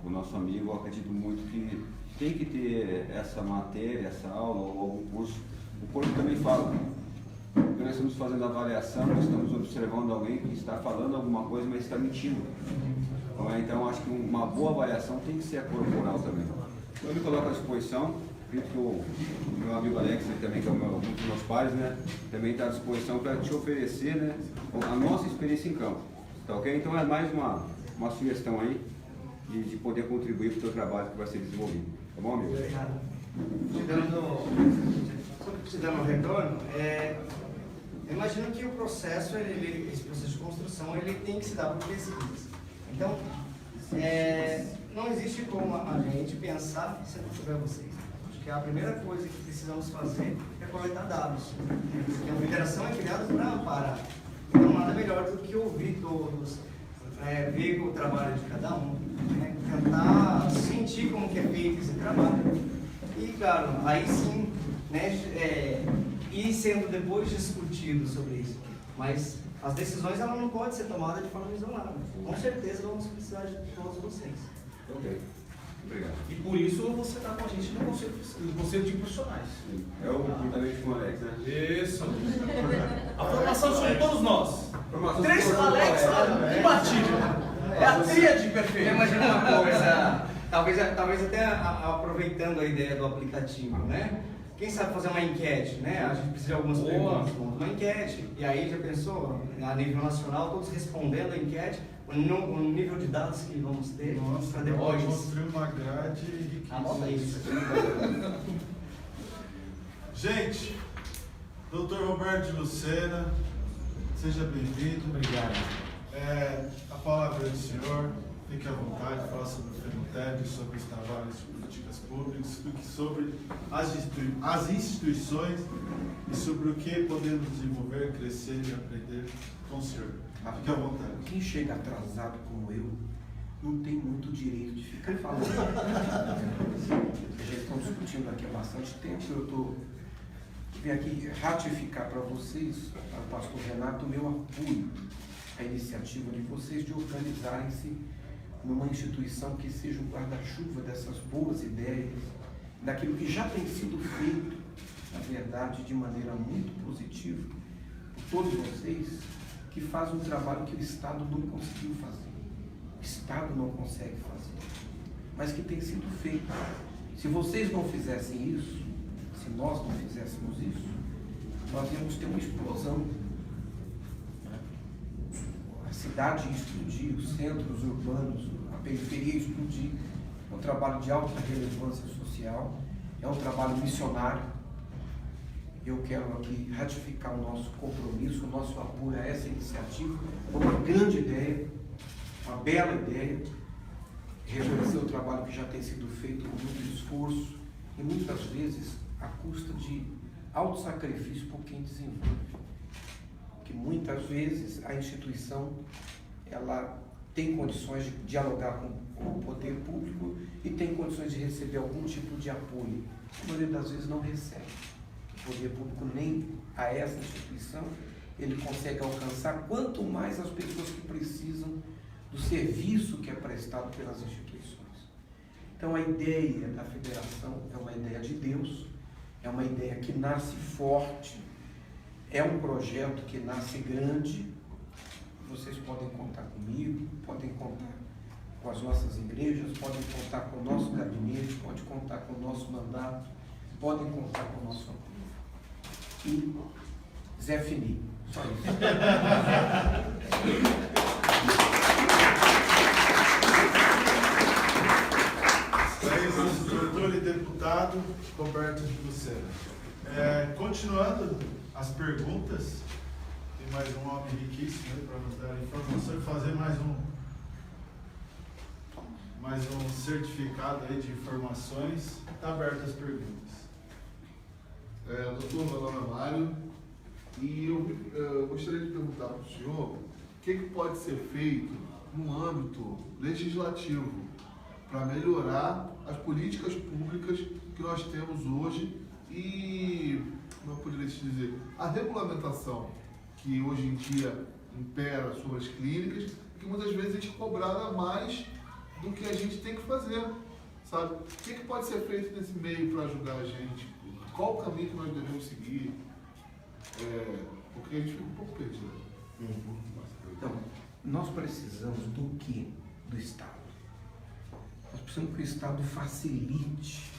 o nosso amigo, eu acredito muito que tem que ter essa matéria, essa aula ou algum curso. O corpo também fala. Porque nós estamos fazendo avaliação, nós estamos observando alguém que está falando alguma coisa, mas está mentindo. Então, acho que uma boa avaliação tem que ser a corporal também. Eu me coloco à disposição, acredito que o meu amigo Alex, também, que é um dos meus pares, né, também está à disposição para te oferecer, né, a nossa experiência em campo. Tá ok? Então, é mais uma sugestão aí de poder contribuir para o teu trabalho que vai ser desenvolvido. Tá bom, amigo? Obrigado. Te dando um retorno, eu imagino que o processo, esse processo de construção, ele tem que se dar por pesquisa. Então, não existe como a gente pensar se não tiver vocês. Acho que a primeira coisa que precisamos fazer é coletar dados. Porque a federação é criada para amparar. Então, nada melhor do que ouvir todos, ver o trabalho de cada um, né? Tentar sentir como que é feito esse trabalho. E, claro, aí sim, né, ir sendo depois discutido sobre isso. Mas as decisões ela não podem ser tomadas de forma isolada. Com certeza vamos precisar de todos vocês. Ok. Obrigado. E por isso você está com a gente no conselho de profissionais. É o juntamente com o Alex, né? Isso. A formação somos todos nós. Formação 3 Alex imbatível. É a tríade perfeita. Imagina uma coisa, talvez até aproveitando a ideia do aplicativo, né? Quem sabe fazer uma enquete, né? A gente precisa de algumas perguntas, uma enquete. E aí já pensou, a nível nacional, todos respondendo a enquete, o nível de dados que vamos ter para depois. Eu mostrei uma grade riquíssima. Anota isso. Gente, Dr. Roberto de Lucena, seja bem-vindo. Obrigado. A palavra é do senhor. Fique à vontade, fala sobre o FENUTEB, sobre os trabalhos de políticas públicas, explique sobre as instituições e sobre o que podemos desenvolver, crescer e aprender com o senhor. Fique à vontade. Quem chega atrasado como eu não tem muito direito de ficar falando. Já estão discutindo aqui há bastante tempo. Eu vim aqui ratificar para vocês, para o pastor Renato, o meu apoio à iniciativa de vocês de organizarem-se numa instituição que seja um guarda-chuva dessas boas ideias, daquilo que já tem sido feito, na verdade, de maneira muito positiva, por todos vocês, que fazem um trabalho que o Estado não conseguiu fazer. O Estado não consegue fazer, mas que tem sido feito. Se vocês não fizessem isso, se nós não fizéssemos isso, nós íamos ter uma explosão. A cidade ia explodir, os centros urbanos, a periferia ia explodir. É um trabalho de alta relevância social, é um trabalho missionário. Eu quero aqui ratificar o nosso compromisso, o nosso apoio a essa iniciativa, uma grande ideia, uma bela ideia, reconhecer o trabalho que já tem sido feito com muito esforço e muitas vezes à custa de alto sacrifício por quem desenvolve. Que muitas vezes a instituição ela tem condições de dialogar com o poder público e tem condições de receber algum tipo de apoio. A maioria das vezes não recebe. O poder público nem a essa instituição ele consegue alcançar, quanto mais as pessoas que precisam do serviço que é prestado pelas instituições. Então a ideia da federação é uma ideia de Deus, é uma ideia que nasce forte, é um projeto que nasce grande. Vocês podem contar comigo, podem contar com as nossas igrejas, podem contar com o nosso gabinete, podem contar com o nosso mandato, podem contar com o nosso apoio. E Zé Fini, só isso. Doutor e deputado Roberto de Lucena. Continuando as perguntas, Tem mais um homem riquíssimo aí para nos dar informação e fazer mais um certificado aí de informações. Está aberto as perguntas. Doutor, meu nome é Mário, e eu gostaria de perguntar para o senhor o que pode ser feito no âmbito legislativo para melhorar as políticas públicas que nós temos hoje e, como eu poderia dizer, a regulamentação que hoje em dia impera sobre as clínicas, que muitas vezes a gente cobrava mais do que a gente tem que fazer, sabe? O que pode ser feito nesse meio para ajudar a gente? Qual o caminho que nós devemos seguir? Porque a gente fica um pouco perdido. Então, nós precisamos do quê? Do Estado. Nós precisamos que o Estado facilite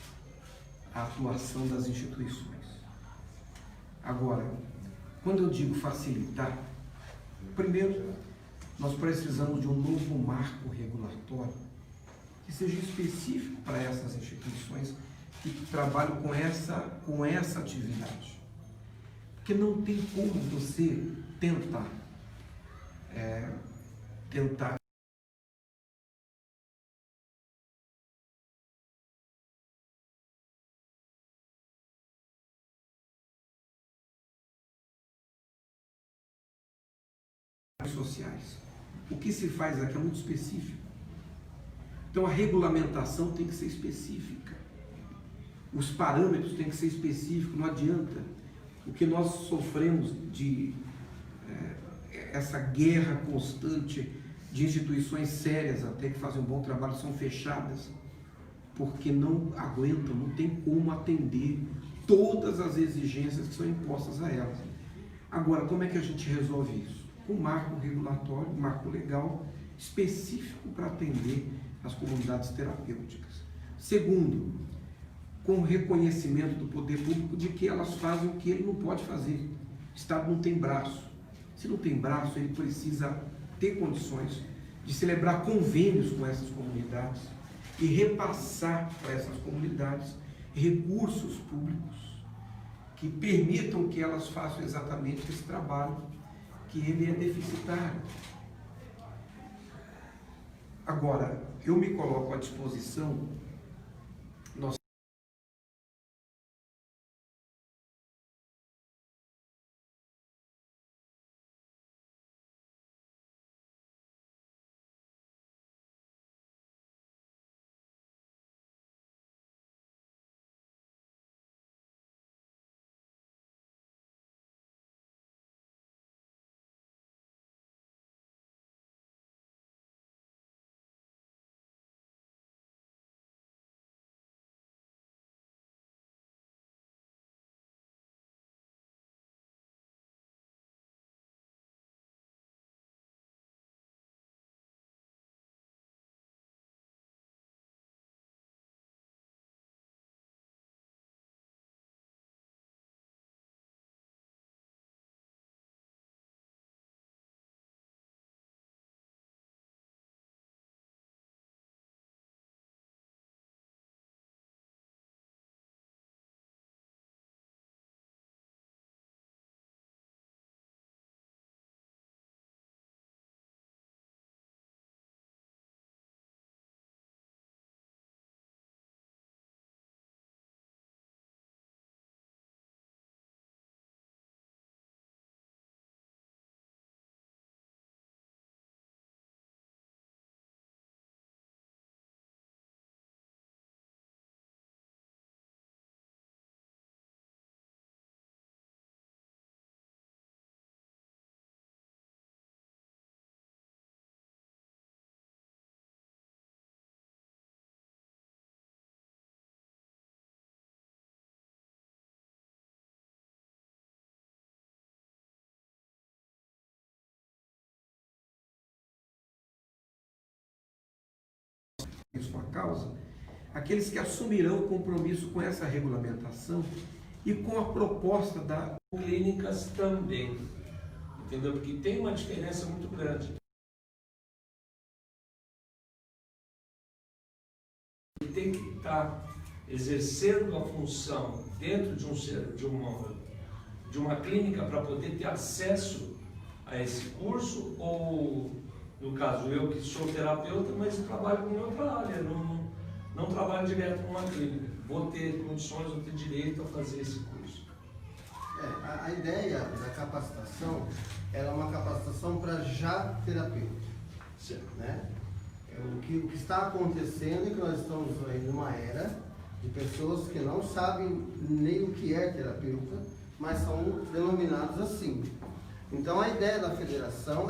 a atuação das instituições. Agora, quando eu digo facilitar, primeiro, nós precisamos de um novo marco regulatório que seja específico para essas instituições que trabalham com essa atividade. Porque não tem como você tentar sociais. O que se faz aqui é muito específico. Então a regulamentação tem que ser específica. Os parâmetros têm que ser específicos, não adianta. O que nós sofremos de essa guerra constante de instituições sérias até que fazem um bom trabalho são fechadas porque não aguentam, não tem como atender todas as exigências que são impostas a elas. Agora, como é que a gente resolve isso? Com um marco regulatório, um marco legal específico para atender as comunidades terapêuticas. Segundo, com o reconhecimento do poder público de que elas fazem o que ele não pode fazer. O Estado não tem braço. Se não tem braço, ele precisa ter condições de celebrar convênios com essas comunidades e repassar para essas comunidades recursos públicos que permitam que elas façam exatamente esse trabalho que ele é deficitário. Agora, eu me coloco à disposição. Nós sua causa, aqueles que assumirão o compromisso com essa regulamentação e com a proposta da clínicas também, entendeu? Porque tem uma diferença muito grande. Ele tem que estar exercendo a função dentro de uma clínica para poder ter acesso a esse curso? Ou, no caso, eu que sou terapeuta, mas trabalho em outra área, não trabalho direto numa clínica. Vou ter condições, vou ter direito a fazer esse curso. A ideia da capacitação, ela é uma capacitação para já terapeuta. Né? O que está acontecendo é que nós estamos em uma era de pessoas que não sabem nem o que é terapeuta, mas são denominados assim. Então a ideia da federação,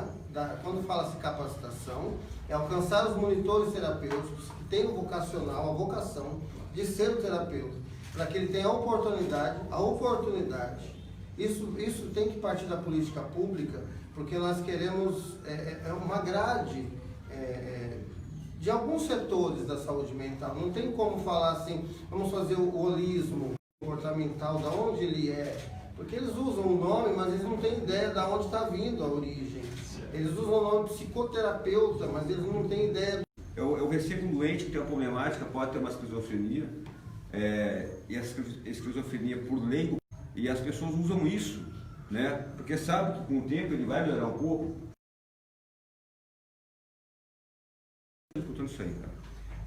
quando fala-se capacitação, é alcançar os monitores terapêuticos que têm o vocacional, a vocação de ser o terapeuta, para que ele tenha a oportunidade. Isso tem que partir da política pública, porque nós queremos uma grade de alguns setores da saúde mental. Não tem como falar assim, vamos fazer o holismo comportamental, da onde ele é. Porque eles usam o nome, mas eles não têm ideia de onde está vindo a origem. Eles usam o nome psicoterapeuta, mas eles não têm ideia. Eu recebo um doente que tem uma problemática, pode ter uma esquizofrenia, e a esquizofrenia por leigo, e as pessoas usam isso, né? Porque sabe que com o tempo ele vai melhorar um pouco. Escutando isso aí, cara.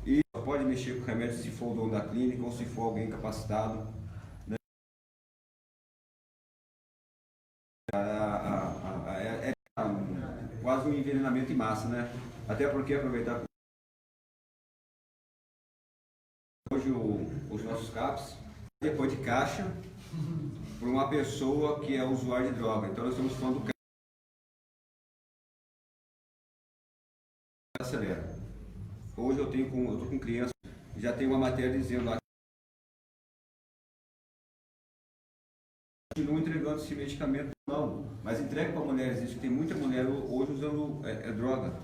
E pode mexer com remédio se for o dono da clínica ou se for alguém capacitado, né? É quase um envenenamento em massa, né? Até porque aproveitar hoje os nossos CAPs, depois de caixa, por uma pessoa que é usuário de droga. Então nós estamos falando do acelera. Hoje eu estou com criança, já tem uma matéria dizendo lá que continua entregando esse medicamento, não, mas entrega para mulheres. Isso, tem muita mulher hoje usando droga.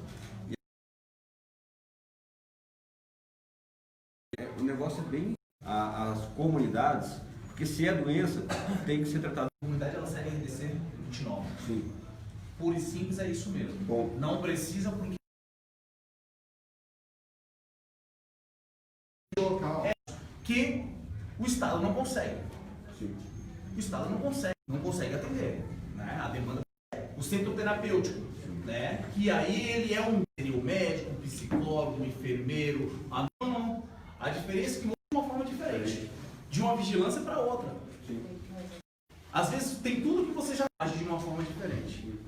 O negócio é bem as comunidades, porque se é doença, tem que ser tratado. A comunidade ela segue RDC 29. Sim. Puro e simples é isso mesmo. Bom, não precisa porque que o Estado não consegue. Sim. O Estado não consegue atender, né? A demanda. O centro terapêutico, né? Que aí ele é seria o médico, o psicólogo, o enfermeiro. Não. A diferença é que de uma forma diferente, de uma vigilância para outra. Sim. Às vezes tem tudo que você já age de uma forma diferente.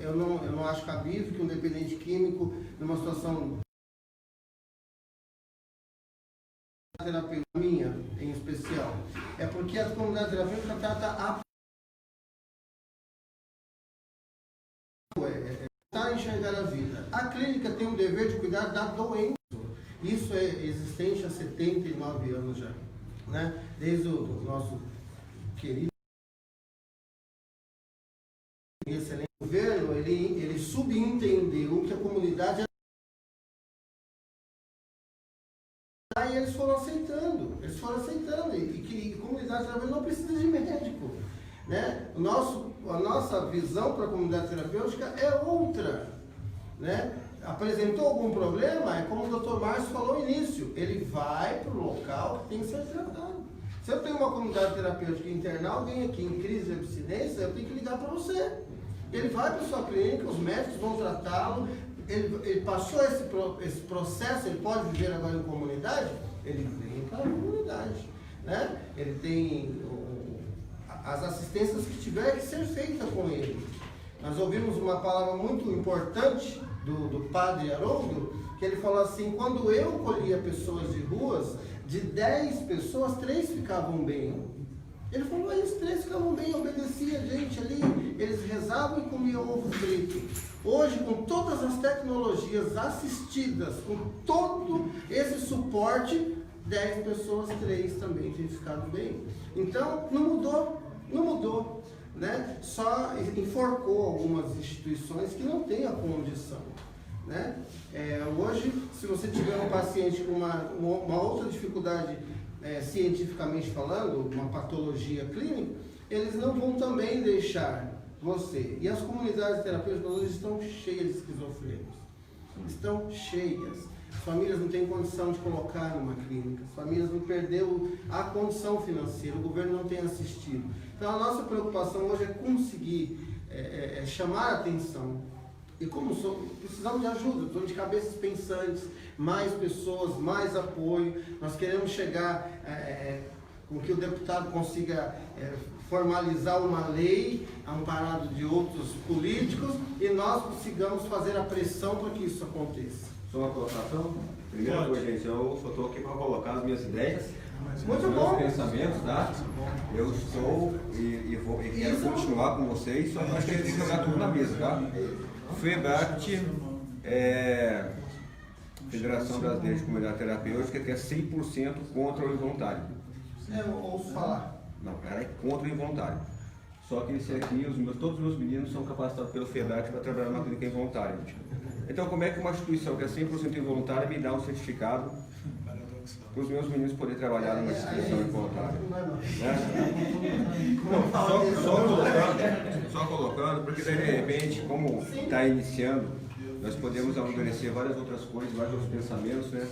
Eu não acho cabível que um dependente químico, numa situação terapêutica minha, em especial, é porque a comunidade terapêutica trata a enxergar a vida. A clínica tem o dever de cuidar da doença. Isso é existente há 79 anos já, né? Desde o nosso querido excelente governo, ele subentendeu que a comunidade e eles foram aceitando e que a comunidade terapêutica não precisa de médico, né? A nossa visão para a comunidade terapêutica é outra, né? Apresentou algum problema, é como o Dr. Márcio falou no início, ele vai para o local que tem que ser tratado. Se eu tenho uma comunidade terapêutica e internar alguém aqui em crise de abstinência, eu tenho que ligar para você. Ele vai para a sua clínica, os médicos vão tratá-lo, ele passou esse processo, ele pode viver agora em comunidade, ele vem para a comunidade, né? Ele tem as assistências que tiver que ser feita com ele. Nós ouvimos uma palavra muito importante do padre Haroldo, que ele falou assim: quando eu colhia pessoas de ruas, de 10 pessoas, 3 ficavam bem. Ele falou isso, 3 ficavam bem, obedecia a gente ali, eles rezavam e comiam ovo frito. Hoje, com todas as tecnologias assistidas, com todo esse suporte, 10 pessoas, 3 também têm ficado bem. Então, não mudou, né? Só enforcou algumas instituições que não têm a condição, né? Hoje, se você tiver um paciente com uma outra dificuldade, cientificamente falando, uma patologia clínica, eles não vão também deixar você. E as comunidades terapêuticas hoje estão cheias de esquizofrênicos. Estão cheias. As famílias não têm condição de colocar numa clínica, as famílias não perderam a condição financeira, o governo não tem assistido. Então a nossa preocupação hoje é conseguir chamar a atenção. E como precisamos de ajuda, estou de cabeças pensantes, mais pessoas, mais apoio. Nós queremos chegar com que o deputado consiga formalizar uma lei amparado de outros políticos e nós consigamos fazer a pressão para que isso aconteça. Só uma colocação? Primeira coisa, gente, eu só estou aqui para colocar as minhas ideias, Muito os bom. meus pensamentos, tá? Eu estou e quero continuar com vocês, só que nós temos que jogar tudo na mesa, tá? FEBRACT, Federação Brasileira de Comunidade Terapêutica, que é 100% contra o involuntário. Eu ouço falar. Não, ela é contra o involuntário. Só que esse aqui, todos os meus meninos são capacitados pelo FEBRACT para trabalhar numa clínica involuntária. Então, como é que uma instituição que é 100% involuntária me dá um certificado para os meus meninos poderem trabalhar numa instituição involuntária? Só colocando, porque daí, de repente, como está iniciando, nós podemos amadurecer várias outras coisas, vários outros pensamentos, né?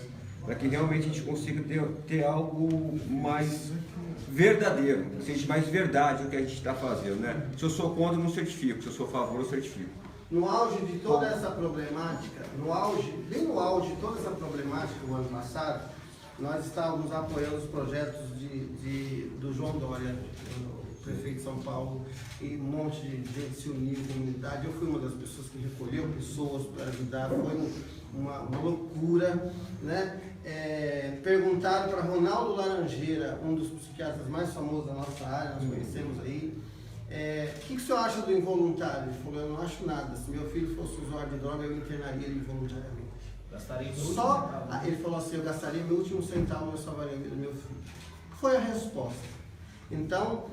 Para que realmente a gente consiga ter algo mais verdadeiro, seja mais verdade o que a gente está fazendo, né? Se eu sou contra, eu não certifico, se eu sou a favor, eu certifico. No auge de toda essa problemática, bem no auge de toda essa problemática do ano passado, nós estávamos apoiando os projetos do João Dória, o prefeito de São Paulo, e um monte de gente se uniu, comunidade. Eu fui uma das pessoas que recolheu pessoas para ajudar, foi uma loucura, né? Perguntaram para Ronaldo Laranjeira, um dos psiquiatras mais famosos da nossa área, nós conhecemos aí, o que o senhor acha do involuntário? Ele falou, eu não acho nada, se meu filho fosse usuário de droga, eu internaria ele involuntariamente. Gastaria Ele falou assim, eu gastaria meu último centavo, eu salvaria a vida do meu filho. Foi a resposta. Então,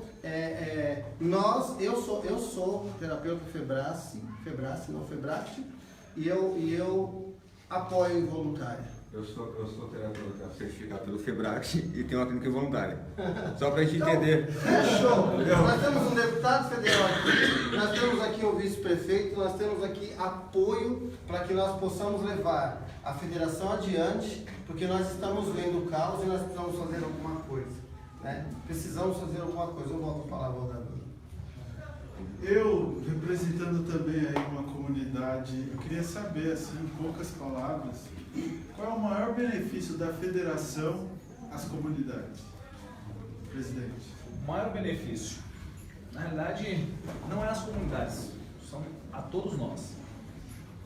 eu sou terapeuta FEBRACT, e eu apoio o involuntário. Eu sou terapeuta certificado pelo FEBRACT e tenho uma clínica voluntária. Só para a gente entender. Fechou. Nós temos um deputado federal aqui, nós temos aqui um vice-prefeito, nós temos aqui apoio para que nós possamos levar a federação adiante, porque nós estamos vendo o caos e nós precisamos fazer alguma coisa. Né? Precisamos fazer alguma coisa. Eu volto a palavra ao Davi. Eu, representando também aí uma comunidade, eu queria saber, assim, em poucas palavras, qual é o maior benefício da federação às comunidades? Presidente. O maior benefício, na realidade, não é às comunidades, são a todos nós.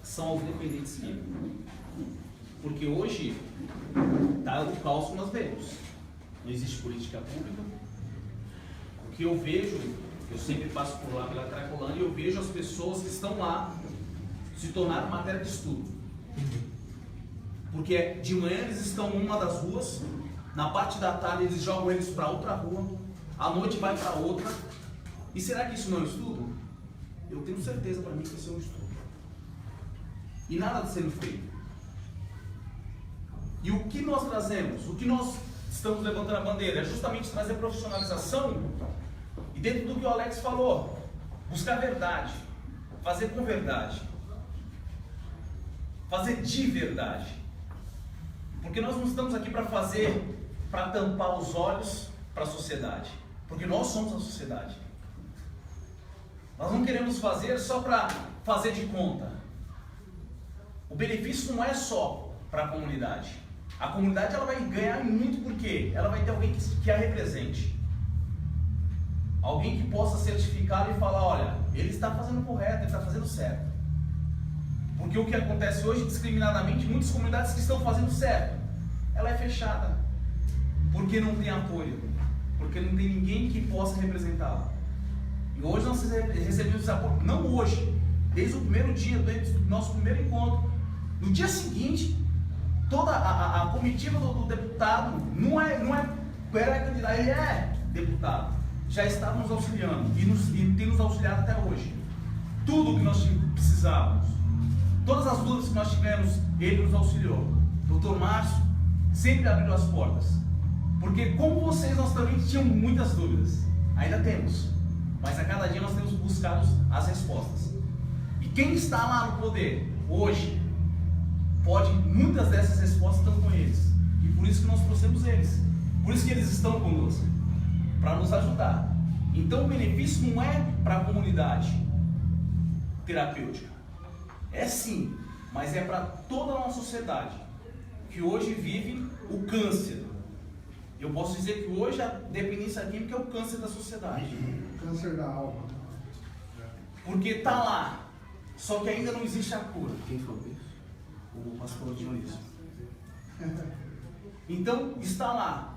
São aos dependentes químicos. Porque hoje, tá o caos que nós vemos. Não existe política pública. O que eu vejo, eu sempre passo por lá pela Cracolândia e eu vejo as pessoas que estão lá se tornarem matéria de estudo. Porque de manhã eles estão numa das ruas, na parte da tarde eles jogam eles para outra rua, à noite vai para outra. E será que isso não é um estudo? Eu tenho certeza para mim que isso é um estudo. E nada sendo feito. E o que nós trazemos? O que nós estamos levantando a bandeira é justamente trazer profissionalização e dentro do que o Alex falou, buscar verdade, fazer com verdade, fazer de verdade. Porque nós não estamos aqui para para tampar os olhos para a sociedade, porque nós somos a sociedade. Nós não queremos fazer só para fazer de conta. O benefício não é só para a comunidade. A comunidade ela vai ganhar muito porque ela vai ter alguém que a represente. Alguém que possa certificá-lo e falar, olha, ele está fazendo correto, ele está fazendo certo. Porque o que acontece hoje, discriminadamente, muitas comunidades que estão fazendo certo, ela é fechada. Porque não tem apoio. Porque não tem ninguém que possa representá-la. E hoje nós recebemos esse apoio, não hoje, desde o primeiro dia, desde o nosso primeiro encontro. No dia seguinte, toda a comitiva do deputado não era candidato, ele é deputado. Já está nos auxiliando e tem nos auxiliado até hoje. Tudo que nós precisávamos, todas as dúvidas que nós tivemos, ele nos auxiliou. Doutor Márcio sempre abriu as portas. Porque como vocês, nós também tínhamos muitas dúvidas. Ainda temos. Mas a cada dia nós temos buscado as respostas. E quem está lá no poder hoje muitas dessas respostas estão com eles. E por isso que nós trouxemos eles. Por isso que eles estão conosco, para nos ajudar. Então o benefício não é para a comunidade terapêutica. É sim, mas é para toda a nossa sociedade, que hoje vive o câncer. Eu posso dizer que hoje a dependência química é o câncer da sociedade. Câncer da alma. Porque está lá, só que ainda não existe a cura. Quem falou isso? O pastor Dionísio. Então, está lá.